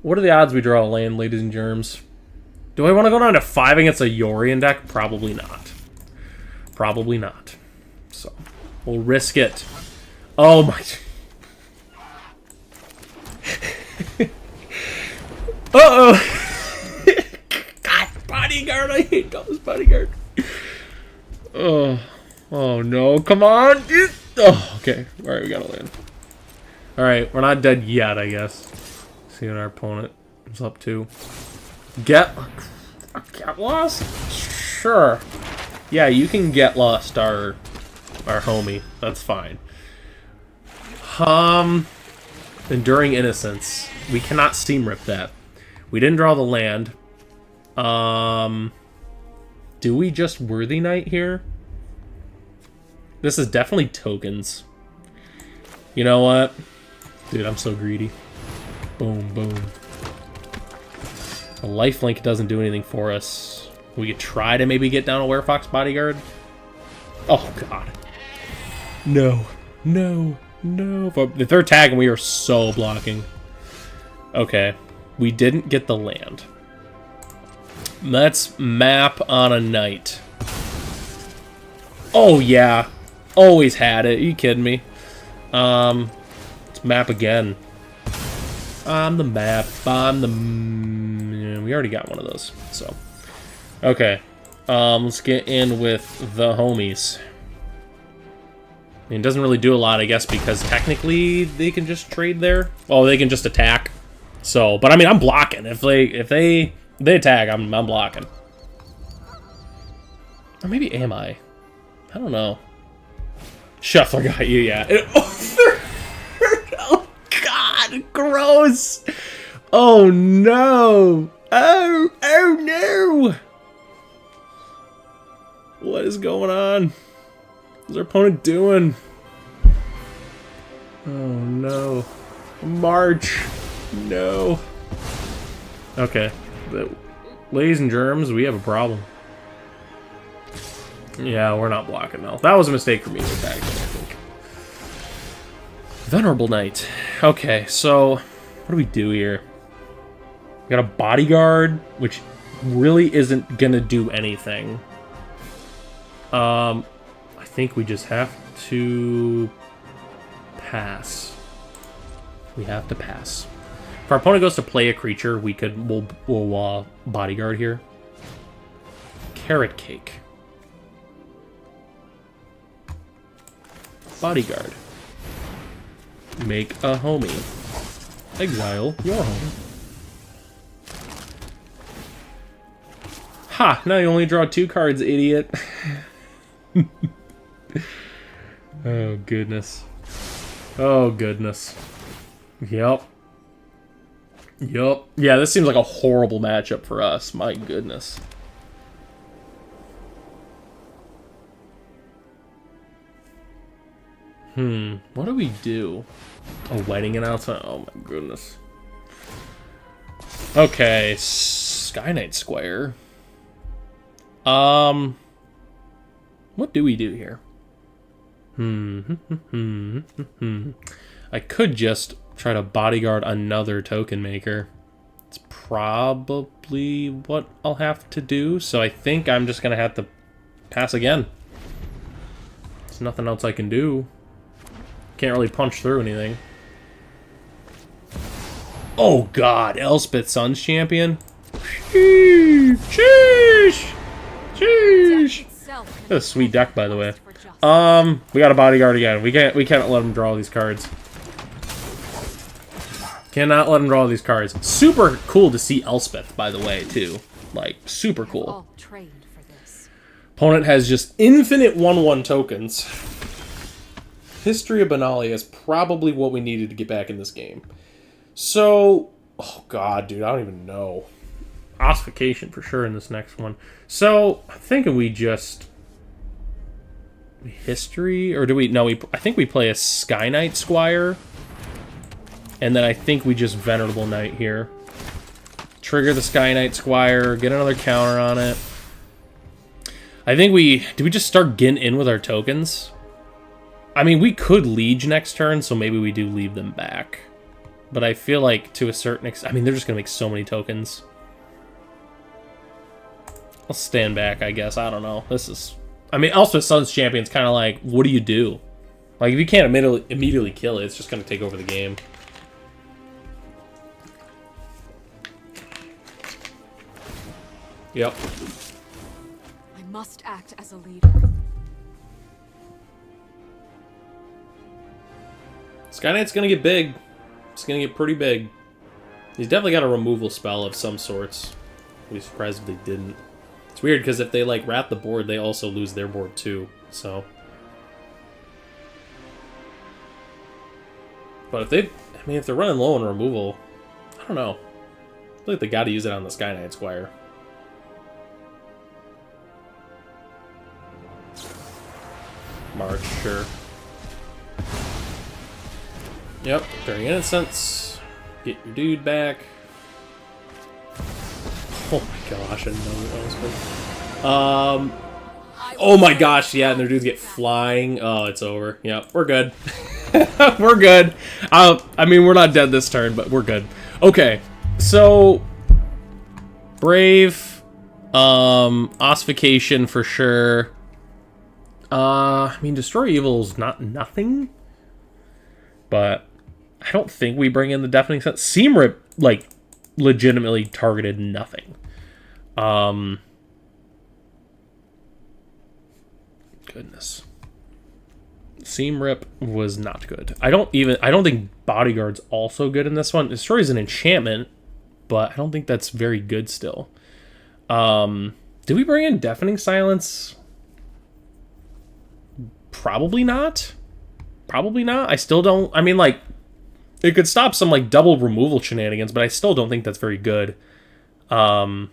What are the odds we draw a land, ladies and germs? Do I want to go down to 5 against a Yorion deck? Probably not. Probably not. So, we'll risk it. Oh my... Uh-oh! God, bodyguard! I hate those bodyguard. Oh no, come on! Oh, okay. Alright, we gotta land. Alright, we're not dead yet, I guess. See what our opponent is up to. Get lost? Sure. Yeah, you can get lost, our homie. That's fine. Enduring Innocence. We cannot Steam Rip that. We didn't draw the land. Do we just Worthy Knight here? This is definitely tokens. You know what? Dude, I'm so greedy. Boom, boom. A lifelink doesn't do anything for us. We could try to maybe get down a Werefox Bodyguard. Oh, God. No. No. No. If they're tagging, we are so blocking. Okay. We didn't get the land. Let's map on a knight. Oh, yeah. Always had it. Are you kidding me? Let's map again. On the map. On the... We already got one of those, so... Okay. Let's get in with the homies. I mean, it doesn't really do a lot, I guess, because technically they can just trade there. Well, they can just attack. So, but I mean, I'm blocking. If they attack, I'm blocking. Or maybe am I? I don't know. Shuffler got you, yeah. Oh, God, gross. Oh, no. Oh, no. What is going on? What's our opponent doing? Oh, no. March. No. Okay. Ladies and germs, we have a problem. Yeah, we're not blocking now. That was a mistake for me to attack, I think. Venerable Knight. Okay, so what do we do here? We got a bodyguard, which really isn't gonna do anything. I think we just have to pass. We have to pass. If our opponent goes to play a creature, we'll bodyguard here. Carrot Cake. Bodyguard. Make a homie. Exile your homie. Ha! Now you only draw 2 cards, idiot. Oh, goodness. Oh, goodness. Yep. Yup. Yeah, this seems like a horrible matchup for us. My goodness. What do we do? A wedding announcement? Oh my goodness. Okay, Sky Knight Squire. What do we do here? I could just try to bodyguard another token maker. It's probably what I'll have to do. So I think I'm just going to have to pass again. There's nothing else I can do. Can't really punch through anything. Oh god, Elspeth Sun's champion? Sheesh! Sheesh! That's a sweet deck, by the way. We got a bodyguard again. We can't let him draw these cards. Cannot let him draw these cards. Super cool to see Elspeth, by the way, too. Like, super cool. Opponent has just infinite 1/1 tokens. History of Benalia is probably what we needed to get back in this game. So, oh god, dude, I don't even know. Ossification for sure in this next one. So, I'm thinking we just... History? Or do we... No, I think we play a Sky Knight Squire. And then I think we just Venerable Knight here. Trigger the Sky Knight Squire, get another counter on it. I think we... Do we just start getting in with our tokens? I mean, we could Liege next turn, so maybe we do leave them back. But I feel like, to a certain extent... I mean, they're just going to make so many tokens. I'll stand back, I guess. I don't know. This is... I mean, also Sun's Champion's kind of like, what do you do? Like, if you can't immediately kill it, it's just going to take over the game. Yep. I must act as a leader. Sky Knight's going to get big. It's going to get pretty big. He's definitely got a removal spell of some sorts. I'd be surprised if they didn't. It's weird, because if they, like, wrap the board, they also lose their board, too. So... But if they... I mean, if they're running low on removal... I don't know. I feel like they gotta use it on the Sky Knight Squire. March, sure. Yep, during Innocence. Get your dude back. Oh my gosh, I didn't know that was good. Oh my gosh, yeah, and their dudes get flying. Oh, it's over. Yep, we're good. We're good. I mean, we're not dead this turn, but we're good. Okay, so... Brave. Ossification for sure. I mean, Destroy Evil's not nothing. But I don't think we bring in the Deafening Sense. Seam Rip, like, legitimately targeted nothing. Goodness. Seam Rip was not good. I don't think Bodyguard's also good in this one. Destroy's an enchantment, but I don't think that's very good still. Did we bring in Deafening Silence? Probably not. Probably not. I still don't... I mean, like, it could stop some, like, double removal shenanigans, but I still don't think that's very good. Sorry,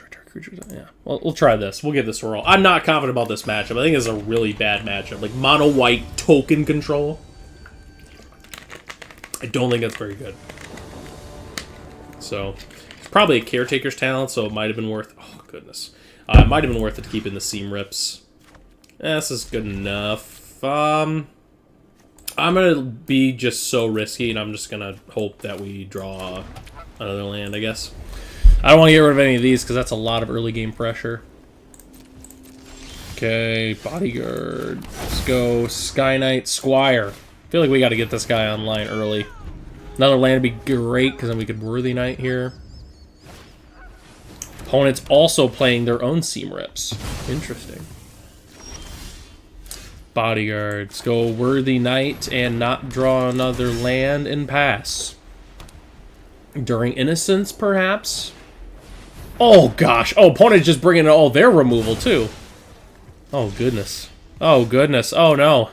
Dark Creatures. Yeah. Well, we'll try this. We'll give this a roll. I'm not confident about this matchup. I think it's a really bad matchup. Like, mono-white token control. I don't think that's very good. So... Probably a Caretaker's Talent, so it might have been worth... Oh, goodness. It might have been worth it to keep in the Seam Rips. This is good enough. I'm going to be just so risky, and I'm just going to hope that we draw another land, I guess. I don't want to get rid of any of these, because that's a lot of early game pressure. Okay, Bodyguard. Let's go Sky Knight Squire. I feel like we got to get this guy online early. Another land would be great, because then we could Worthy Knight here. Opponent's also playing their own Seam Rips. Interesting. Bodyguards. Go Worthy Knight and not draw another land and pass. During Innocence, perhaps? Oh, gosh. Oh, opponent's just bringing in all their removal, too. Oh, goodness. Oh, goodness. Oh, no.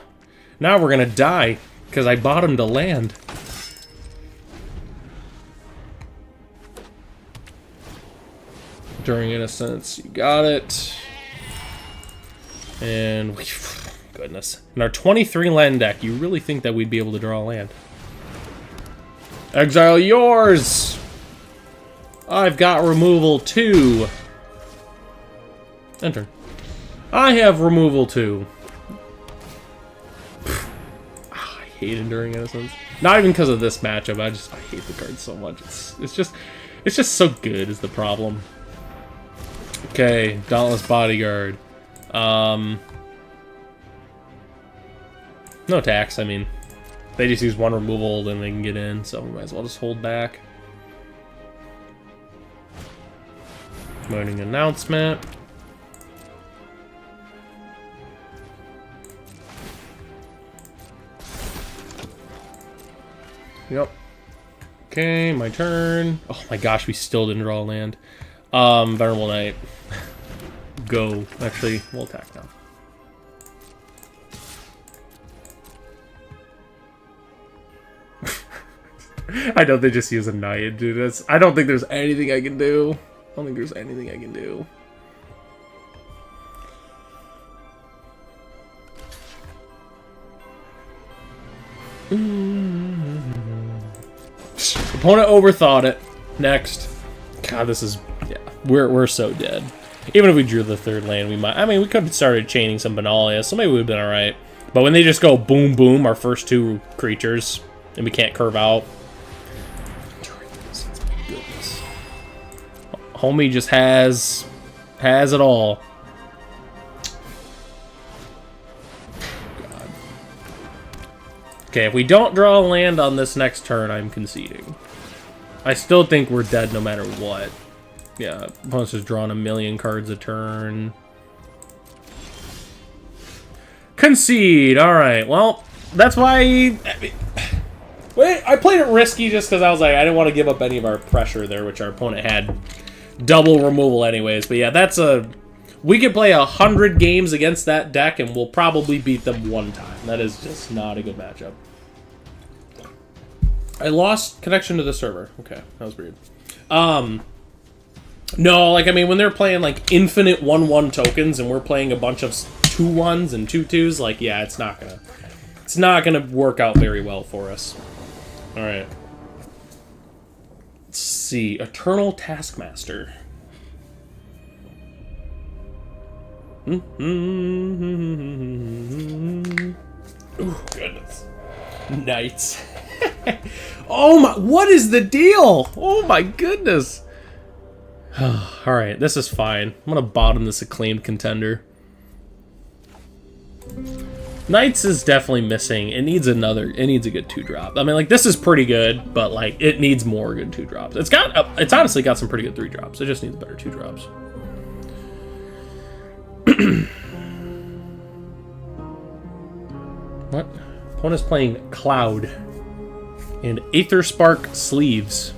Now we're going to die because I bought him to land. During Innocence, you got it. And goodness. In our 23 land deck, you really think that we'd be able to draw a land? Exile yours! I've got removal 2. Enter. I have removal 2. I hate Enduring Innocence. Not even because of this matchup. I hate the card so much. It's just so good is the problem. Okay, Dauntless Bodyguard. No tax. I mean, they just use 1 removal, then they can get in. So we might as well just hold back. Morning announcement. Yep. Okay, my turn. Oh my gosh, we still didn't draw a land. Venerable Knight. Go. Actually, we'll attack now. I know they just use a Knight, dude. I don't think there's anything I can do. I don't think there's anything I can do. Opponent overthought it. Next. God, this is... Yeah, we're so dead. Even if we drew the 3rd land, we might... I mean, we could have started chaining some Benalia, so maybe we would have been alright. But when they just go boom, boom, our first 2 creatures, and we can't curve out... Goodness. Homie just has it all. God. Okay, if we don't draw a land on this next turn, I'm conceding. I still think we're dead no matter what. Yeah, opponent's just drawing a million cards a turn. Concede. All right. Well, that's why. I played it risky just because I was like, I didn't want to give up any of our pressure there, which our opponent had double removal anyways. But yeah, that's a... We could play 100 games against that deck, and we'll probably beat them 1 time. That is just not a good matchup. I lost connection to the server. Okay, that was weird. No, like, I mean, when they're playing, like, infinite 1/1 tokens, and we're playing a bunch of 2/1s and 2/2s, like, yeah, it's not gonna work out very well for us. Alright. Let's see. Eternal Taskmaster. Ooh, goodness. Knights. Oh my, what is the deal? Oh my goodness. Alright, this is fine. I'm gonna bottom this Acclaimed Contender. Knights is definitely missing. It needs a good 2-drop. I mean, like, this is pretty good, but, like, it needs more good 2-drops. It's honestly got some pretty good 3-drops. It just needs better 2-drops. What? Opponent's playing Cloud and Aether Spark Sleeves.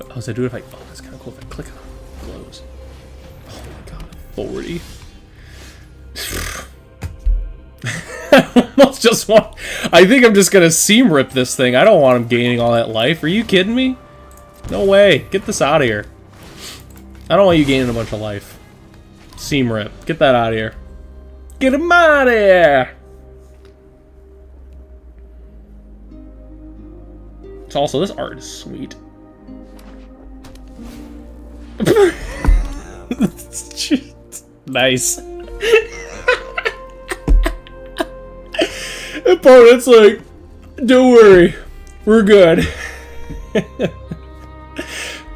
How does I do it if I... Oh, that's kind of cool if I click on it. It glows. Oh my god. 40. I almost just want... I think I'm just gonna seam rip this thing. I don't want him gaining all that life. Are you kidding me? No way. Get this out of here. I don't want you gaining a bunch of life. Seam rip. Get that out of here. Get him out of here! It's also, this art is sweet. Nice. Opponent's like, don't worry, we're good.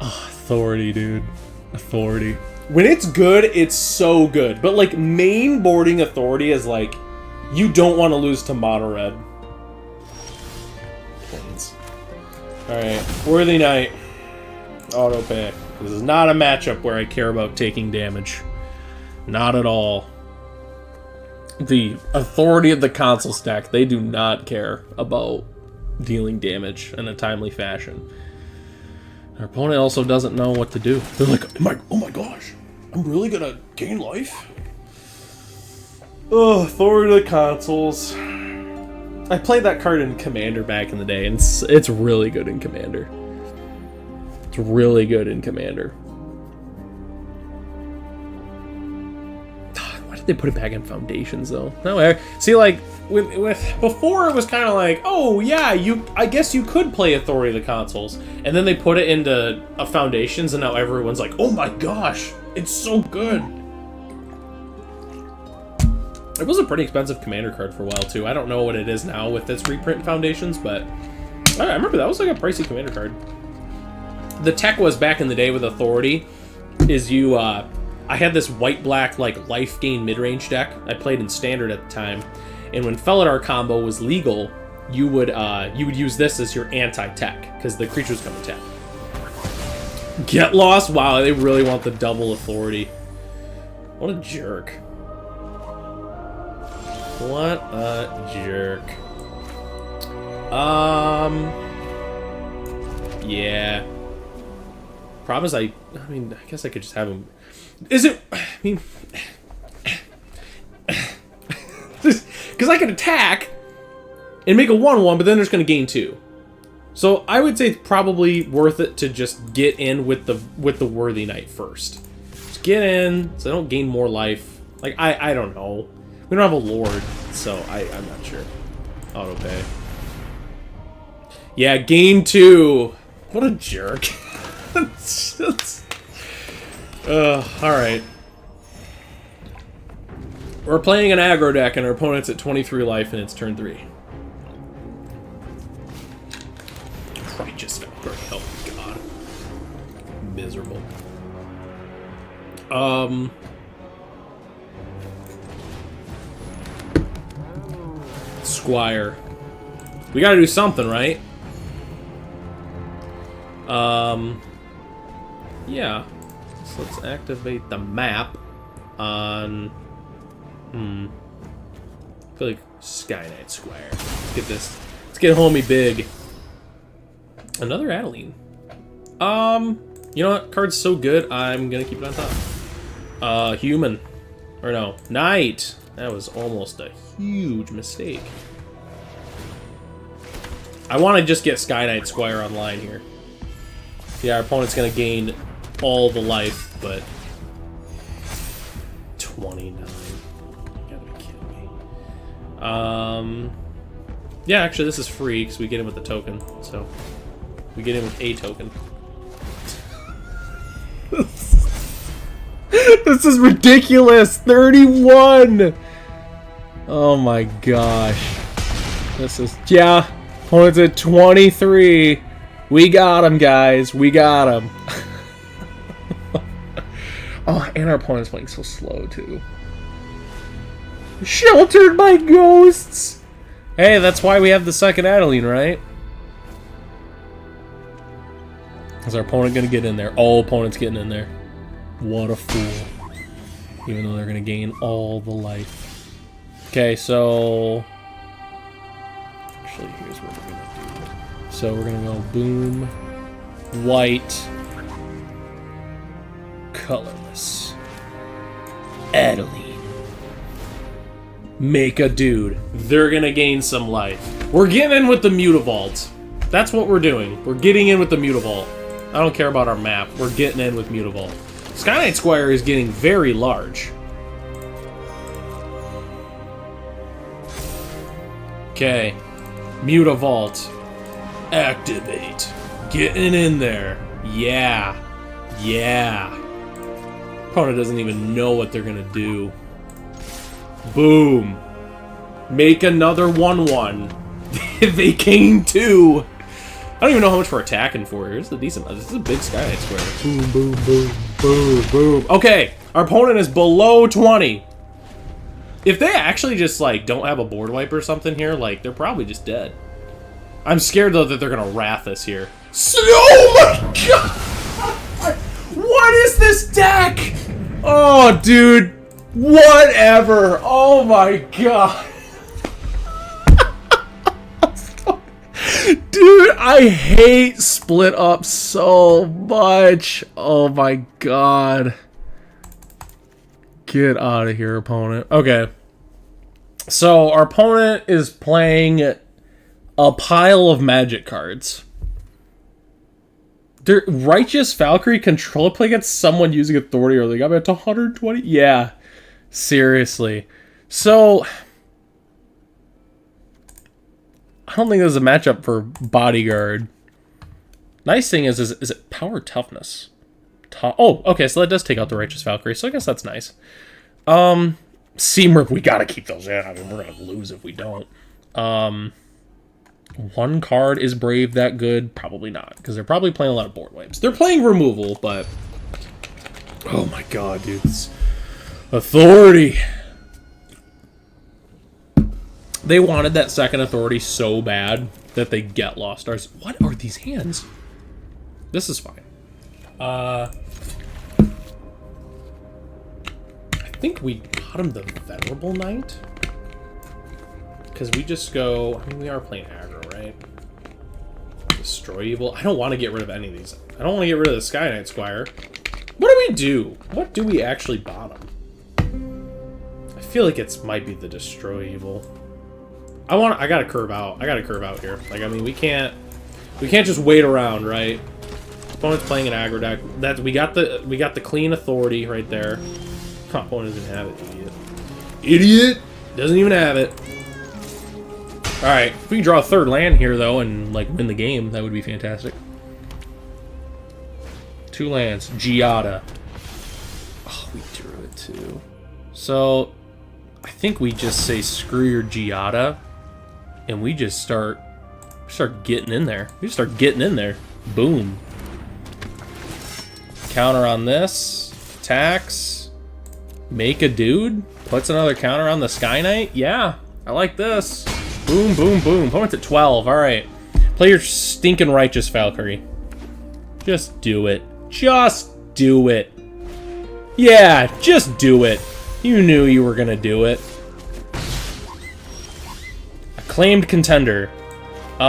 Oh, authority, dude. Authority. When it's good, it's so good. But, like, main boarding authority is like, you don't want to lose to mono red. Alright, Worthy Knight. Auto pick. This is not a matchup where I care about taking damage. Not at all. The authority of the console stack, they do not care about dealing damage in a timely fashion. Our opponent also doesn't know what to do. They're like, oh my gosh, I'm really gonna gain life? Oh, authority of the consoles. I played that card in Commander back in the day, and it's really good in Commander. It's really good in Commander. They put it back in Foundations though. No, see, like with before it was kind of like, oh yeah, I guess you could play Authority of the Consoles, and then they put it into a Foundations, and now everyone's like, oh my gosh, it's so good. It was a pretty expensive Commander card for a while too. I don't know what it is now with its reprint Foundations, but I remember that was like a pricey Commander card. The tech was back in the day with Authority, is you I had this white-black, like, life gain mid-range deck. I played in Standard at the time. And when Felidar combo was legal, you would use this as your anti-tech, because the creatures come attack. Get Lost? Wow, they really want the double Authority. What a jerk. What a jerk. Yeah. Problem is, I mean, I guess I could just have him... Is it... I mean... Because I could attack and make a 1/1, but then there's going to gain 2. So I would say it's probably worth it to just get in with the Worthy Knight first. Just get in so I don't gain more life. Like, I don't know. We don't have a Lord, so I'm not sure. Auto pay. Yeah, gain 2. What a jerk. Alright. We're playing an aggro deck and our opponent's at 23 life and it's turn 3. Righteous Valkyrie, oh god. Miserable. Squire. We gotta do something, right? Yeah. So let's activate the map on... I feel like Sky Knight Squire. Let's get this. Let's get homie big. Another Adeline. You know what? Card's so good, I'm gonna keep it on top. Human. Or no, Knight. That was almost a huge mistake. I want to just get Sky Knight Squire online here. Yeah, our opponent's gonna gain all the life, but 29. You gotta be kidding me. Yeah, actually, this is free because we get in with the token. So we get in with a token. This is ridiculous. 31. Oh my gosh. This is opponent's at 23. We got him, guys. We got him. Oh, and our opponent's playing so slow, too. Sheltered by ghosts! Hey, that's why we have the second Adeline, right? Is our opponent going to get in there? All opponent's getting in there. What a fool. Even though they're going to gain all the life. Okay, so... Actually, here's what we're going to do. So we're going to go boom, white, colorless, Adeline. Make a dude. They're going to gain some life. We're getting in with the Mutavault. That's what we're doing. We're getting in with the Mutavault. I don't care about our map. We're getting in with Mutavault. Sky Knight Squire is getting very large. Okay. Mutavault. Activate. Getting in there. Yeah. Yeah. Opponent doesn't even know what they're gonna do. Boom. Make another 1/1. They gain 2. I don't even know how much we're attacking for here. This is a decent. This is a big Sky Knight Square. Boom, boom, boom, boom, boom. Okay, our opponent is below 20. If they actually just like don't have a board wipe or something here, like they're probably just dead. I'm scared though that they're gonna wrath us here. Oh my god! What is this deck? Oh, dude. Whatever. Oh my god. Dude, I hate split up so much. Oh my god. Get out of here, opponent. Okay. So, our opponent is playing a pile of magic cards. Righteous Valkyrie control play against someone using authority early. Got me up to 120. Yeah. Seriously. So, I don't think there's a matchup for Bodyguard. Nice thing is it power toughness? Oh, okay, so that does take out the Righteous Valkyrie, so I guess that's nice. Seamrip, we gotta keep those in. I mean, we're gonna lose if we don't. One card is Brave that good? Probably not, because they're probably playing a lot of board wipes. They're playing removal, but... Oh my god, dude. It's Authority! They wanted that second Authority so bad that they get Lost Stars. What are these hands? This is fine. I think we bottom the Venerable Knight. Because we just go... I mean, we are playing aggro, right? Destroy Evil. I don't want to get rid of any of these. I don't want to get rid of the Sky Knight Squire. What do we do? What do we actually bottom? I feel like it might be the Destroy Evil. I gotta curve out. I gotta curve out here. Like, I mean, we can't just wait around, right? Opponent's playing an aggro deck. We got the clean Authority right there. Opponent doesn't have it, idiot. Idiot! Doesn't even have it. Alright, if we can draw a third land here, though, and, like, win the game, that would be fantastic. 2 lands. Giada. Oh, we drew it, too. So, I think we just say, screw your Giada, and we just start getting in there. We just start getting in there. Boom. Counter on this. Attacks. Make a dude. Puts another counter on the Sky Knight. Yeah, I like this. Boom, boom, boom. Opponent's at 12. Alright. Play your stinking Righteous Valkyrie. Just do it. Just do it. Yeah, just do it. You knew you were gonna do it. Acclaimed Contender. It's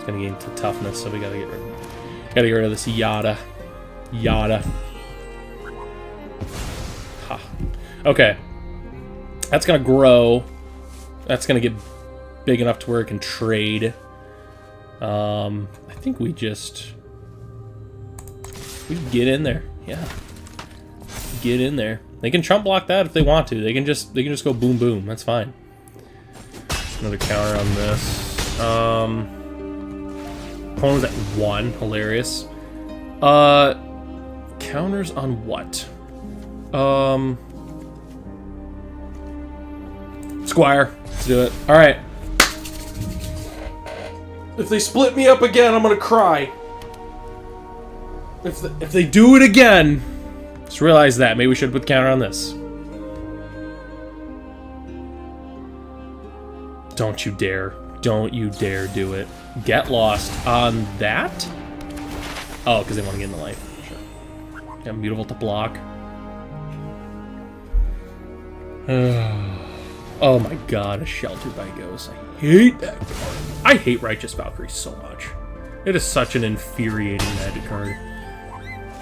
gonna get into toughness, so we gotta get rid of this Yada. Ha. Okay. That's gonna grow. That's gonna get big enough to where it can trade. I think we get in there. Yeah. Get in there. They can trump block that if they want to. They can just go boom boom. That's fine. Another counter on this. Opponent's at 1. Hilarious. Counters on what? Squire. Let's do it. Alright. If they split me up again, I'm gonna cry. If they do it again, just realize that. Maybe we should put counter on this. Don't you dare. Don't you dare do it. Get lost on that? Oh, because they want to get in the life. Sure. Yeah, beautiful to block. Oh my god, a Sheltered by Ghost. I hate that card. I hate Righteous Valkyrie so much. It is such an infuriating magic card.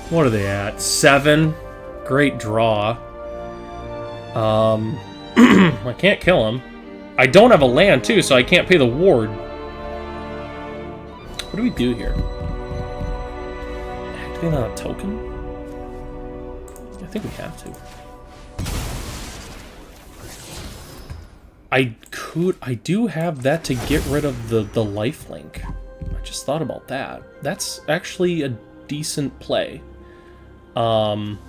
What are they at? 7? Great draw. I can't kill him. I don't have a land, too, so I can't pay the ward. What do we do here? Activate on a token? I think we have to. I do have that to get rid of the lifelink. I just thought about that. That's actually a decent play. So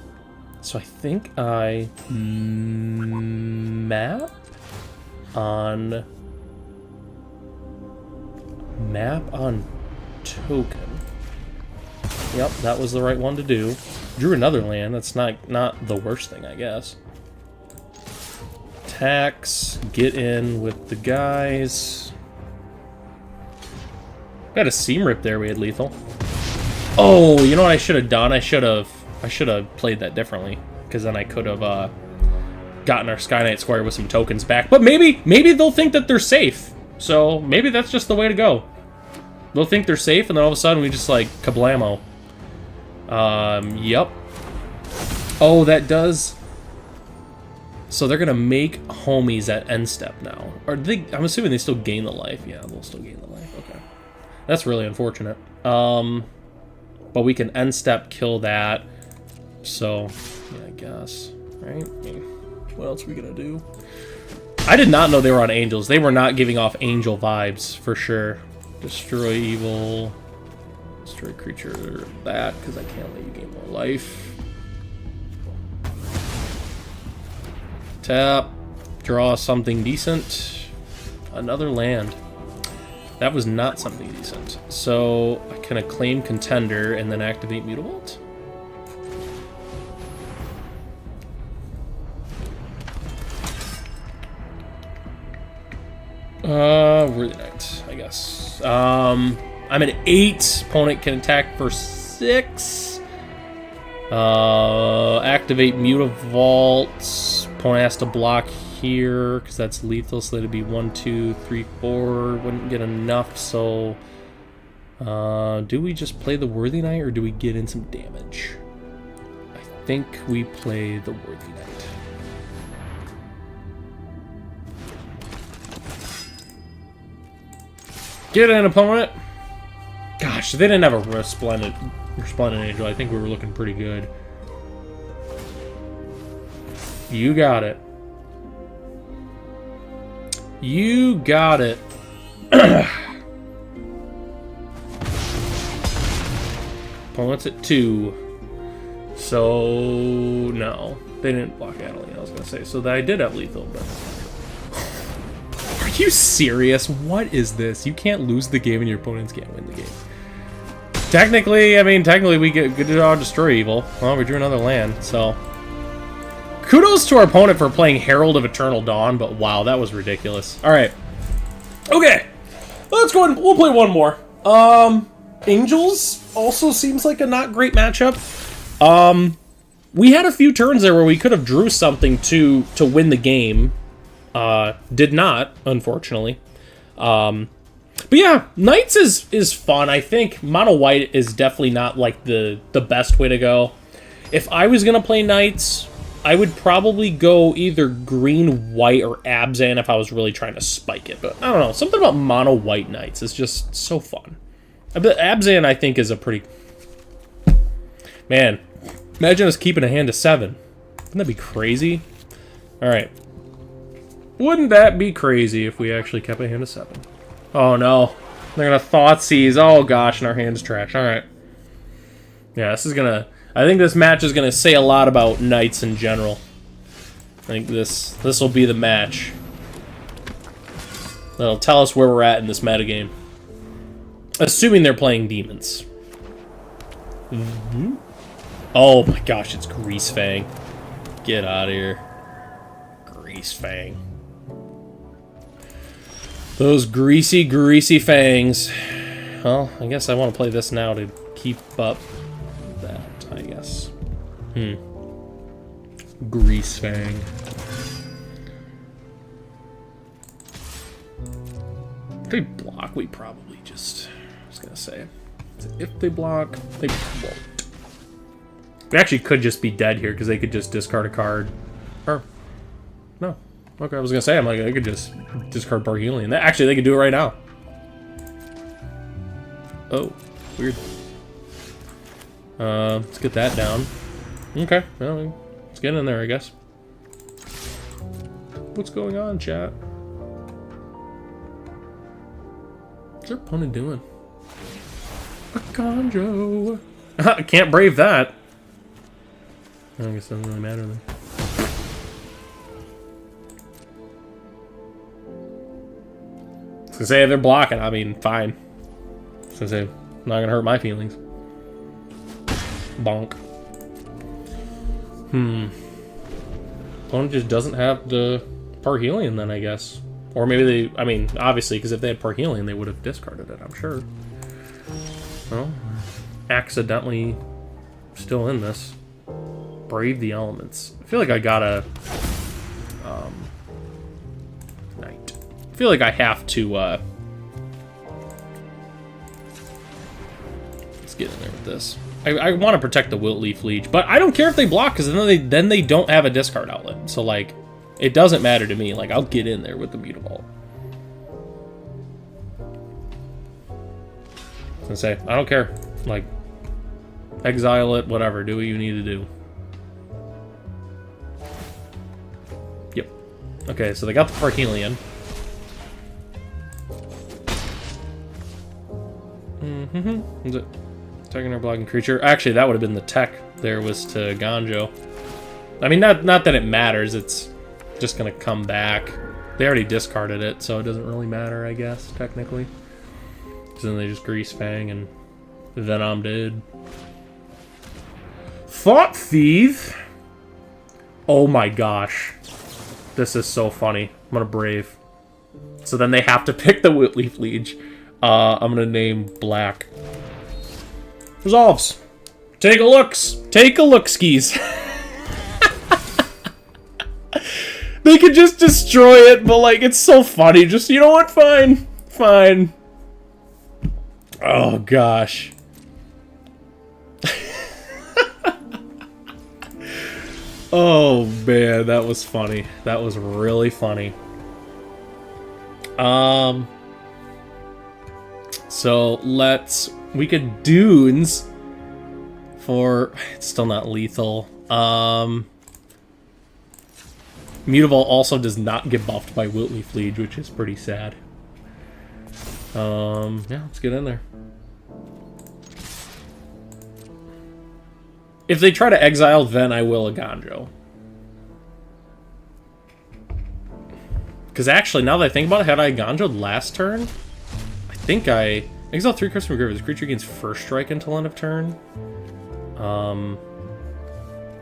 I think I map on token. Yep, that was the right one to do. Drew another land. That's not the worst thing, I guess. Attacks, get in with the guys. Got a seam rip there. We had lethal. Oh, you know what I should have done? I should have played that differently, because then I could have gotten our Sky Knight Squire with some tokens back. But maybe they'll think that they're safe. So maybe that's just the way to go. They'll think they're safe, and then all of a sudden we just like kablamo. Yep. Oh, that does. So they're gonna make homies at end step now. Or I'm assuming they still gain the life. Yeah, they'll still gain the life. Okay. That's really unfortunate. But we can end step kill that. So, yeah, I guess. Right? I mean, what else are we gonna do? I did not know they were on angels. They were not giving off angel vibes, for sure. Destroy evil. Destroy creature. That, because I can't let you gain more life. Tap. Draw something decent. Another land. That was not something decent. So, I can acclaim contender and then activate Mutavault? Worthy Knight, I guess. I'm at 8. Opponent can attack for 6. Activate Mutavault. Opponent has to block here because that's lethal, so that'd be 1, 2, 3, 4. Wouldn't get enough, so do we just play the Worthy Knight or do we get in some damage? I think we play the Worthy Knight. Get in, opponent. Gosh, they didn't have a resplendent angel. I think we were looking pretty good. You got it. You got it. Opponent's at 2. So, no. They didn't block Adeline, I was going to say. So I did have lethal, but... Are you serious? What is this? You can't lose the game and your opponents can't win the game. Technically, we get good to destroy evil. Well, we drew another land, so... Kudos to our opponent for playing Herald of Eternal Dawn, but wow, that was ridiculous. Alright. Okay. Let's go ahead and we'll play one more. Angels also seems like a not great matchup. We had a few turns there where we could have drew something to win the game. Did not, unfortunately. But yeah, Knights is fun. I think Mono White is definitely not like the best way to go. If I was gonna play Knights, I would probably go either green, white, or Abzan if I was really trying to spike it. But I don't know, something about Mono White Knights is just so fun. But Abzan, I think, is a pretty... Man, imagine us keeping a hand of 7. Wouldn't that be crazy? Alright. Wouldn't that be crazy if we actually kept a hand of 7? Oh no. They're gonna Thoughtseize. Oh gosh, and our hand's trash. Alright. Yeah, this is gonna... I think this match is gonna say a lot about Knights in general. I think this will be the match. That'll tell us where we're at in this metagame. Assuming they're playing demons. Oh my gosh, it's Greasefang. Get out of here. Greasefang. Those greasy, greasy fangs. Well, I guess I want to play this now to keep up that, I guess. Greasefang. If they block, we probably just... I was gonna say. If they block, they won't. We actually could just be dead here, because they could just discard a card. Or... No. Okay, I was gonna say, I'm like, I could just discard Parhelion. Actually, they could do it right now. Oh, weird. Let's get that down. Okay, well, let's get in there, I guess. What's going on, chat? What's our opponent doing? A Conjo. I can't brave that. I guess it doesn't really matter then. I was gonna say, if they're blocking, I mean, fine. I was gonna say, not gonna hurt my feelings. Bonk. Opponent just doesn't have the Parhelion then, I guess. Or maybe they, I mean, obviously, because if they had Parhelion, they would have discarded it, I'm sure. Well, accidentally still in this. Brave the elements. I feel like I gotta... Knight. I feel like I have to, let's get in there with this. I want to protect the Wiltleaf Leech, but I don't care if they block, because then they don't have a discard outlet. So, like, It doesn't matter to me. Like, I'll get in there with the Mutavault. And say, I don't care. Like, exile it, whatever. Do what you need to do. Yep. Okay, so they got the Parhelion. Is it attacking our blocking creature? Actually, that would have been the tech there was to Ganjo. I mean, not that it matters. It's just going to come back. They already discarded it, so it doesn't really matter, I guess, technically. So then they just Grease Fang and Venom did. Thought Thief? Oh my gosh. This is so funny. I'm going to Brave. So then they have to pick the Whitleaf Liege. I'm going to name Black. Resolves. Take a looks. Take a look, skis. They could just destroy it, but, like, it's so funny. Just, you know what? Fine. Fine. Oh, gosh. Oh, man. That was funny. That was really funny. So, we could Dunes for... It's still not lethal. Mutavault also does not get buffed by Whitleaf Liege, which is pretty sad. Yeah, let's get in there. If they try to exile, then I will a Ganjo. Because actually, now that I think about it, had I Ganjo'd last turn? I think I... Exile 3 cards from your graveyard. This creature gains first strike until end of turn.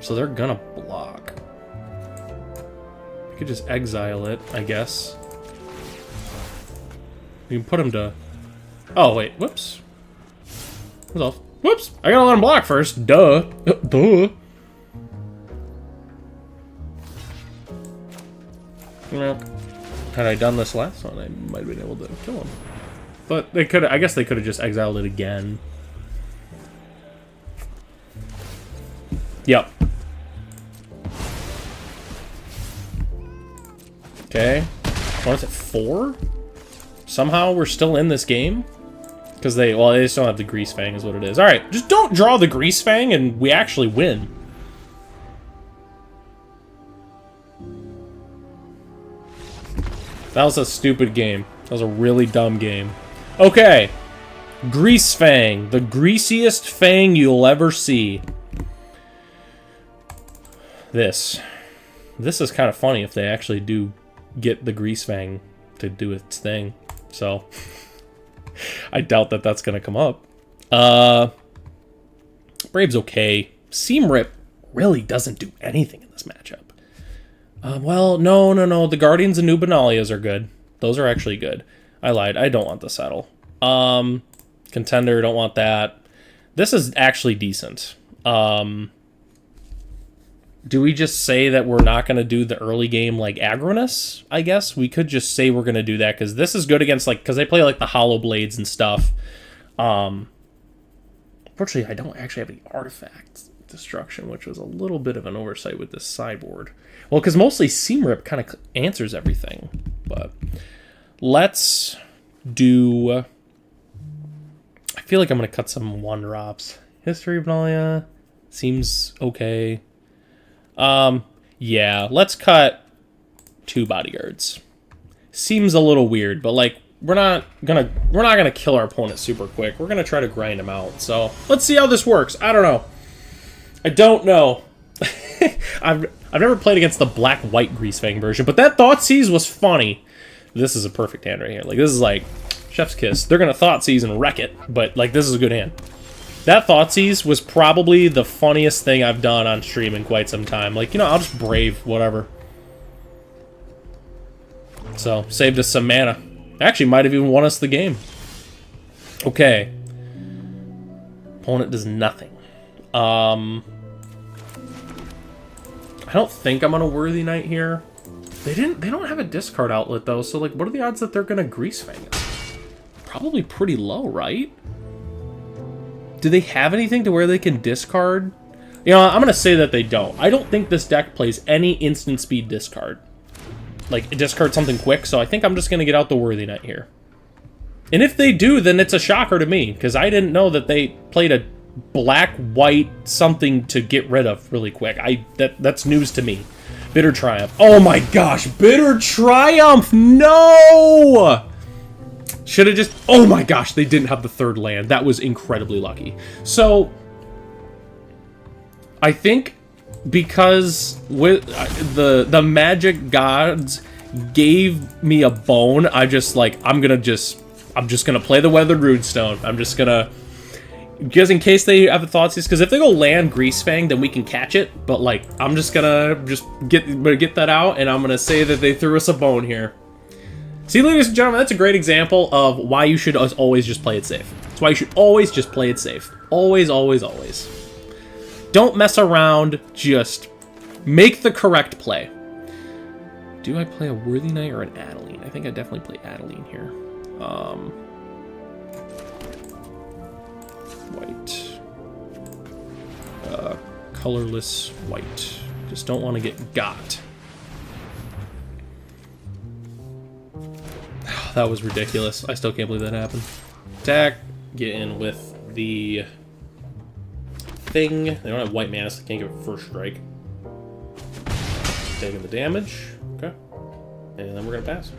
So they're gonna block. I could just exile it, I guess. We can put him to... Oh, wait. Whoops. Resolve. Whoops! I gotta let him block first. Duh. Duh. Well, had I done this last one, I might have been able to kill him. But they could... I guess they could have just exiled it again. Yep. Okay. What is it? 4? Somehow we're still in this game? Because they just don't have the Grease Fang is what it is. Alright, just don't draw the Grease Fang and we actually win. That was a stupid game. That was a really dumb game. Okay. Grease Fang. The greasiest fang you'll ever see. This is kind of funny if they actually do get the Grease Fang to do its thing. So, I doubt that that's going to come up. Brave's okay. Seam Rip really doesn't do anything in this matchup. Well, no. The Guardians and Nubanalias are good. Those are actually good. I lied. I don't want the Settle. Contender, don't want that. This is actually decent. Do we just say that we're not going to do the early game, like, Agronus? I guess we could just say we're going to do that, because this is good against, like, because they play, like, the Hollow Blades and stuff. Unfortunately, I don't actually have any artifact destruction, which was a little bit of an oversight with this sideboard. Well, because mostly Seam Rip kind of answers everything. But let's do... I feel like I'm going to cut some 1-drops. History of Nalia seems okay. Yeah, let's cut 2 bodyguards. Seems a little weird, but like we're not gonna kill our opponent super quick. We're gonna try to grind him out. So let's see how this works. I don't know. I've never played against the black-white Grease Fang version, but that Thoughtseize was funny. This is a perfect hand right here. Like this is like chef's kiss. They're gonna Thoughtseize and wreck it, but like this is a good hand. That Thoughtseize was probably the funniest thing I've done on stream in quite some time. Like, you know, I'll just Brave, whatever. So, saved us some mana. Actually, might have even won us the game. Okay. Opponent does nothing. I don't think I'm on a Worthy Knight here. They don't have a discard outlet, though, so, like, what are the odds that they're gonna Grease Fang us? Probably pretty low, right? Do they have anything to where they can discard? You know, I'm going to say that they don't. I don't think this deck plays any instant speed discard. like, discard something quick, so I think I'm just going to get out the Worthy Knight here. And if they do, then it's a shocker to me, because I didn't know that they played a black-white something to get rid of really quick. That's news to me. Bitter Triumph. Oh my gosh, Bitter Triumph! No! Should have just... Oh my gosh, they didn't have the third land. That was incredibly lucky. So, I think because with the magic gods gave me a bone, I just like I'm just gonna play the Weathered Runestone. I'm just gonna, because in case they have the thoughts, because if they go land Greasefang, then we can catch it. But like I'm just gonna get that out, and I'm gonna say that they threw us a bone here. See, ladies and gentlemen, that's a great example of why you should always just play it safe. That's why you should always just play it safe. Always, always, always. Don't mess around. Just make the correct play. Do I play a Worthy Knight or an Adeline? I think I definitely play Adeline here. White. Colorless white. Just don't want to get got. That was ridiculous. I still can't believe that happened. Attack. Get in with the thing. They don't have white mana, so they can't give it first strike. Taking the damage. Okay. And then we're gonna pass.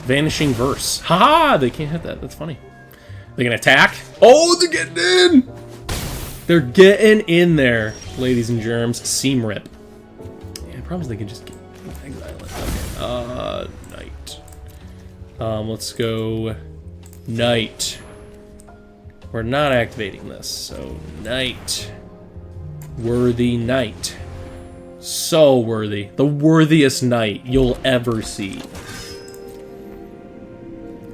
Vanishing Verse. Haha! They can't hit that. That's funny. They can attack. Oh, they're getting in! They're getting in there, ladies and germs. Seam Rip. Yeah, the problem is they can just get exile it. Okay. Knight. Let's go Knight. We're not activating this, so Knight. Worthy Knight. So worthy. The worthiest knight you'll ever see.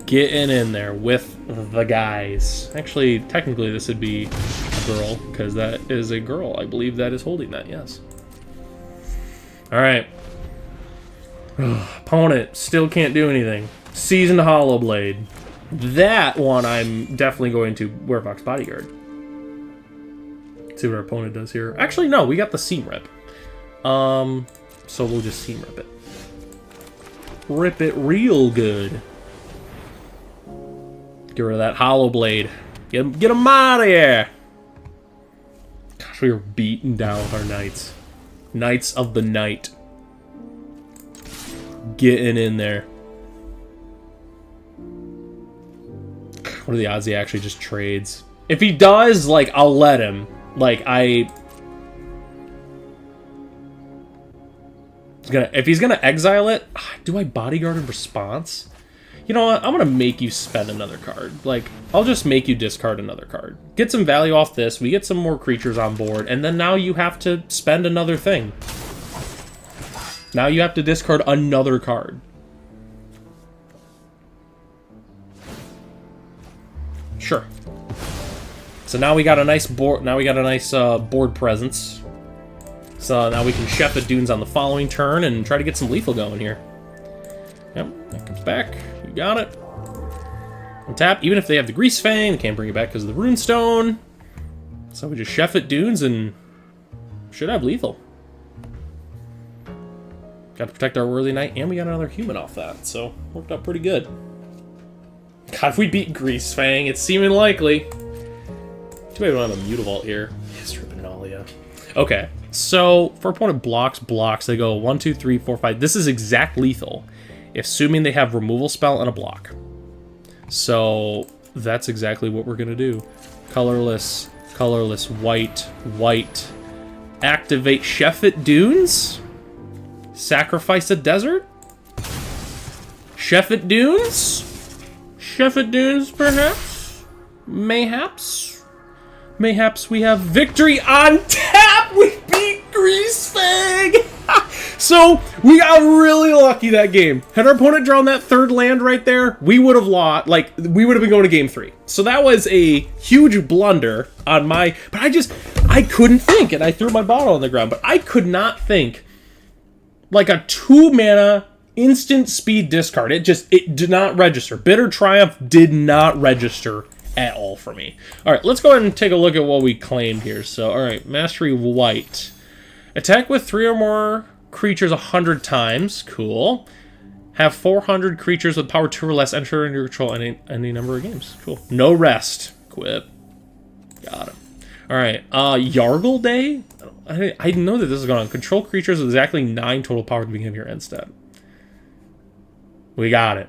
Getting in there with the guys. Actually, technically this would be a girl, because that is a girl. I believe that is holding that, yes. Alright. Opponent still can't do anything. Seasoned Hollowblade. That one I'm definitely going to Werewolf's Bodyguard. See what our opponent does here. Actually, no, we got the Seam Rip. So we'll just Seam Rip it. Rip it real good. Get rid of that Hollowblade. Get him out of here! Gosh, we were beating down with our knights. Knights of the Night. Getting in there. What are the odds he actually just trades? If he does, like, I'll let him. Like, if he's gonna exile it, do I bodyguard in response? You know what? I'm gonna make you spend another card. Like, I'll just make you discard another card. Get some value off this, we get some more creatures on board, and then now you have to spend another thing. Now you have to discard another card. Sure. So now we got a nice board. Now we got a nice board presence. So now we can chef the Dunes on the following turn and try to get some lethal going here. Yep, that comes back. You got it. Untap. Even if they have the Greasefang, they can't bring it back because of the Runestone. So we just chef it Dunes and should have lethal. Got to protect our Worthy Knight, and we got another human off that, so worked out pretty good. God, if we beat Greasefang, it's seeming likely. Too bad we don't have a Mutavault here. Yes, Ripinalia. Okay, so for opponent blocks, they go 1, 2, 3, 4, 5. This is exact lethal, assuming they have removal spell and a block. So that's exactly what we're gonna do. Colorless, white. Activate Chefit Dunes. Sacrifice a desert. Chefit Dunes. Chefit Dunes, perhaps? Mayhaps we have victory on tap! We beat Greasefang! So, we got really lucky that game. Had our opponent drawn that third land right there, we would have lost. Like, we would have been going to game 3. So that was a huge blunder on my... But I couldn't think, and I threw my bottle on the ground, but I could not think like a 2-mana instant speed discard. It did not register. Bitter Triumph did not register at all for me. All right, let's go ahead and take a look at what we claimed here. So, all right, Mastery White. Attack with 3 or more creatures 100 times. Cool. Have 400 creatures with power 2 or less enter into your control any number of games. Cool. No rest. Quip. Got it. All right. Yargle Day. I know that this is going on. Control creatures with exactly 9 total power at the beginning of your end step. We got it.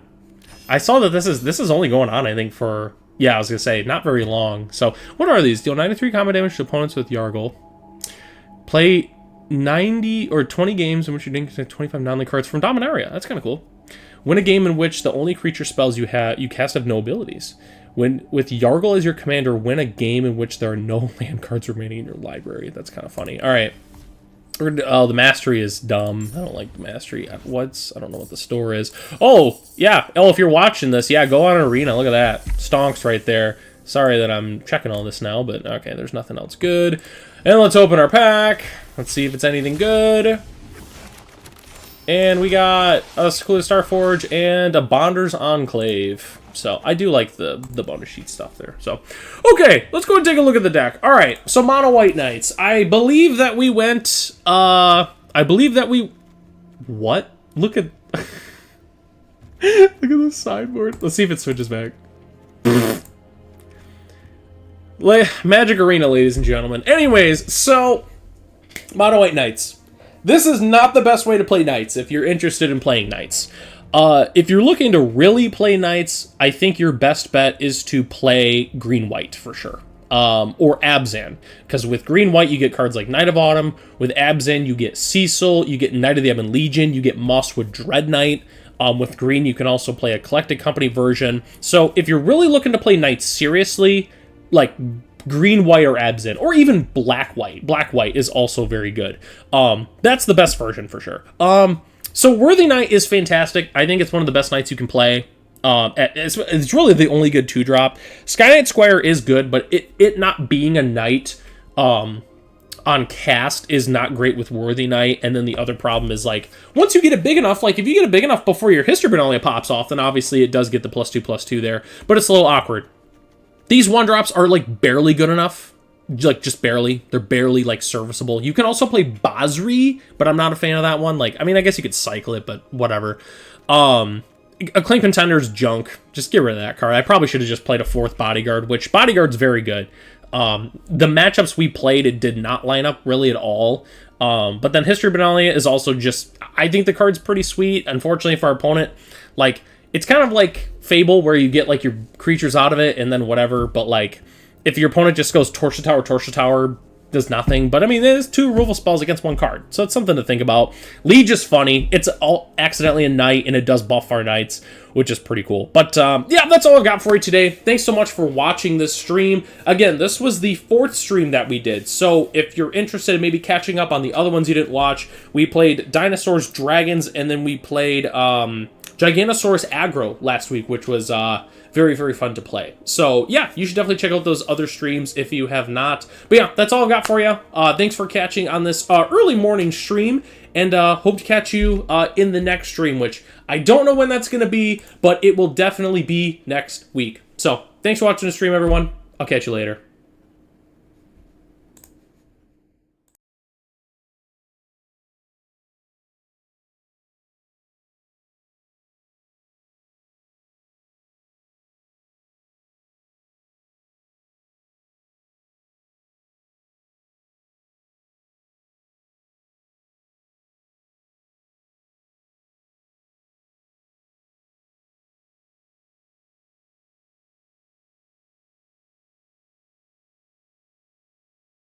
I saw that this is only going on, I think, for... Yeah, I was going to say, not very long. So, what are these? Deal 93 combat damage to opponents with Yargle. Play 90 or 20 games in which you didn't get 25 non-link cards from Dominaria. That's kind of cool. Win a game in which the only creature spells you cast have no abilities. With Yargle as your commander, win a game in which there are no land cards remaining in your library. That's kind of funny. All right. Oh, the Mastery is dumb. I don't like the Mastery. I don't know what the store is. Oh, yeah. Oh, if you're watching this, yeah, go on Arena. Look at that. Stonks right there. Sorry that I'm checking all this now, but okay, there's nothing else good. And let's open our pack. Let's see if it's anything good. And we got a Secluded Starforge and a Bonder's Enclave. So, I do like the bonus sheet stuff there. So, okay, let's go and take a look at the deck. All right, so Mono White Knights. I believe that we went, what? Look at, look at the sideboard. Let's see if it switches back. Magic Arena, ladies and gentlemen. Anyways, so, Mono White Knights. This is not the best way to play Knights if you're interested in playing Knights. If you're looking to really play Knights, I think your best bet is to play Green-White for sure. Or Abzan. Because with Green-White, you get cards like Knight of Autumn. With Abzan, you get Cecil. You get Knight of the Ebon Legion. You get Mosswood Dread Knight. With Green, you can also play a Collected Company version. So if you're really looking to play Knights seriously, like Green-White or Abzan, or even Black-White. Black-White is also very good. That's the best version for sure. So Worthy Knight is fantastic. I think it's one of the best Knights you can play. It's really the only good 2-drop. Sky Knight Squire is good, but it not being a Knight on cast is not great with Worthy Knight. And then the other problem is, like, once you get it big enough, like, if you get it big enough before your History Benalia pops off, then obviously it does get the +2/+2 there. But it's a little awkward. These 1-drops are, like, barely good enough. Like, just barely. They're barely, like, serviceable. You can also play Basri, but I'm not a fan of that one. Like, I mean, I guess you could cycle it, but whatever. Acclaim Contender's junk. Just get rid of that card. I probably should have just played a 4th Bodyguard, which Bodyguard's very good. The matchups we played, it did not line up really at all. But then History Benalia is also just... I think the card's pretty sweet. Unfortunately for our opponent, like, it's kind of like Fable, where you get, like, your creatures out of it and then whatever, but, like... If your opponent just goes Torch the Tower, does nothing. But, I mean, there's 2 removal spells against 1 card. So it's something to think about. Liege is funny. It's all accidentally a Knight, and it does buff our Knights, which is pretty cool. But, yeah, that's all I've got for you today. Thanks so much for watching this stream. Again, this was the 4th stream that we did. So if you're interested in maybe catching up on the other ones you didn't watch, we played Dinosaurs, Dragons, and then we played Giganosaurus Aggro last week, which was... very, very fun to play. So, yeah, you should definitely check out those other streams if you have not. But yeah, that's all I've got for you. Thanks for catching on this early morning stream, and hope to catch you in the next stream, which I don't know when that's going to be, but it will definitely be next week. So, thanks for watching the stream, everyone. I'll catch you later.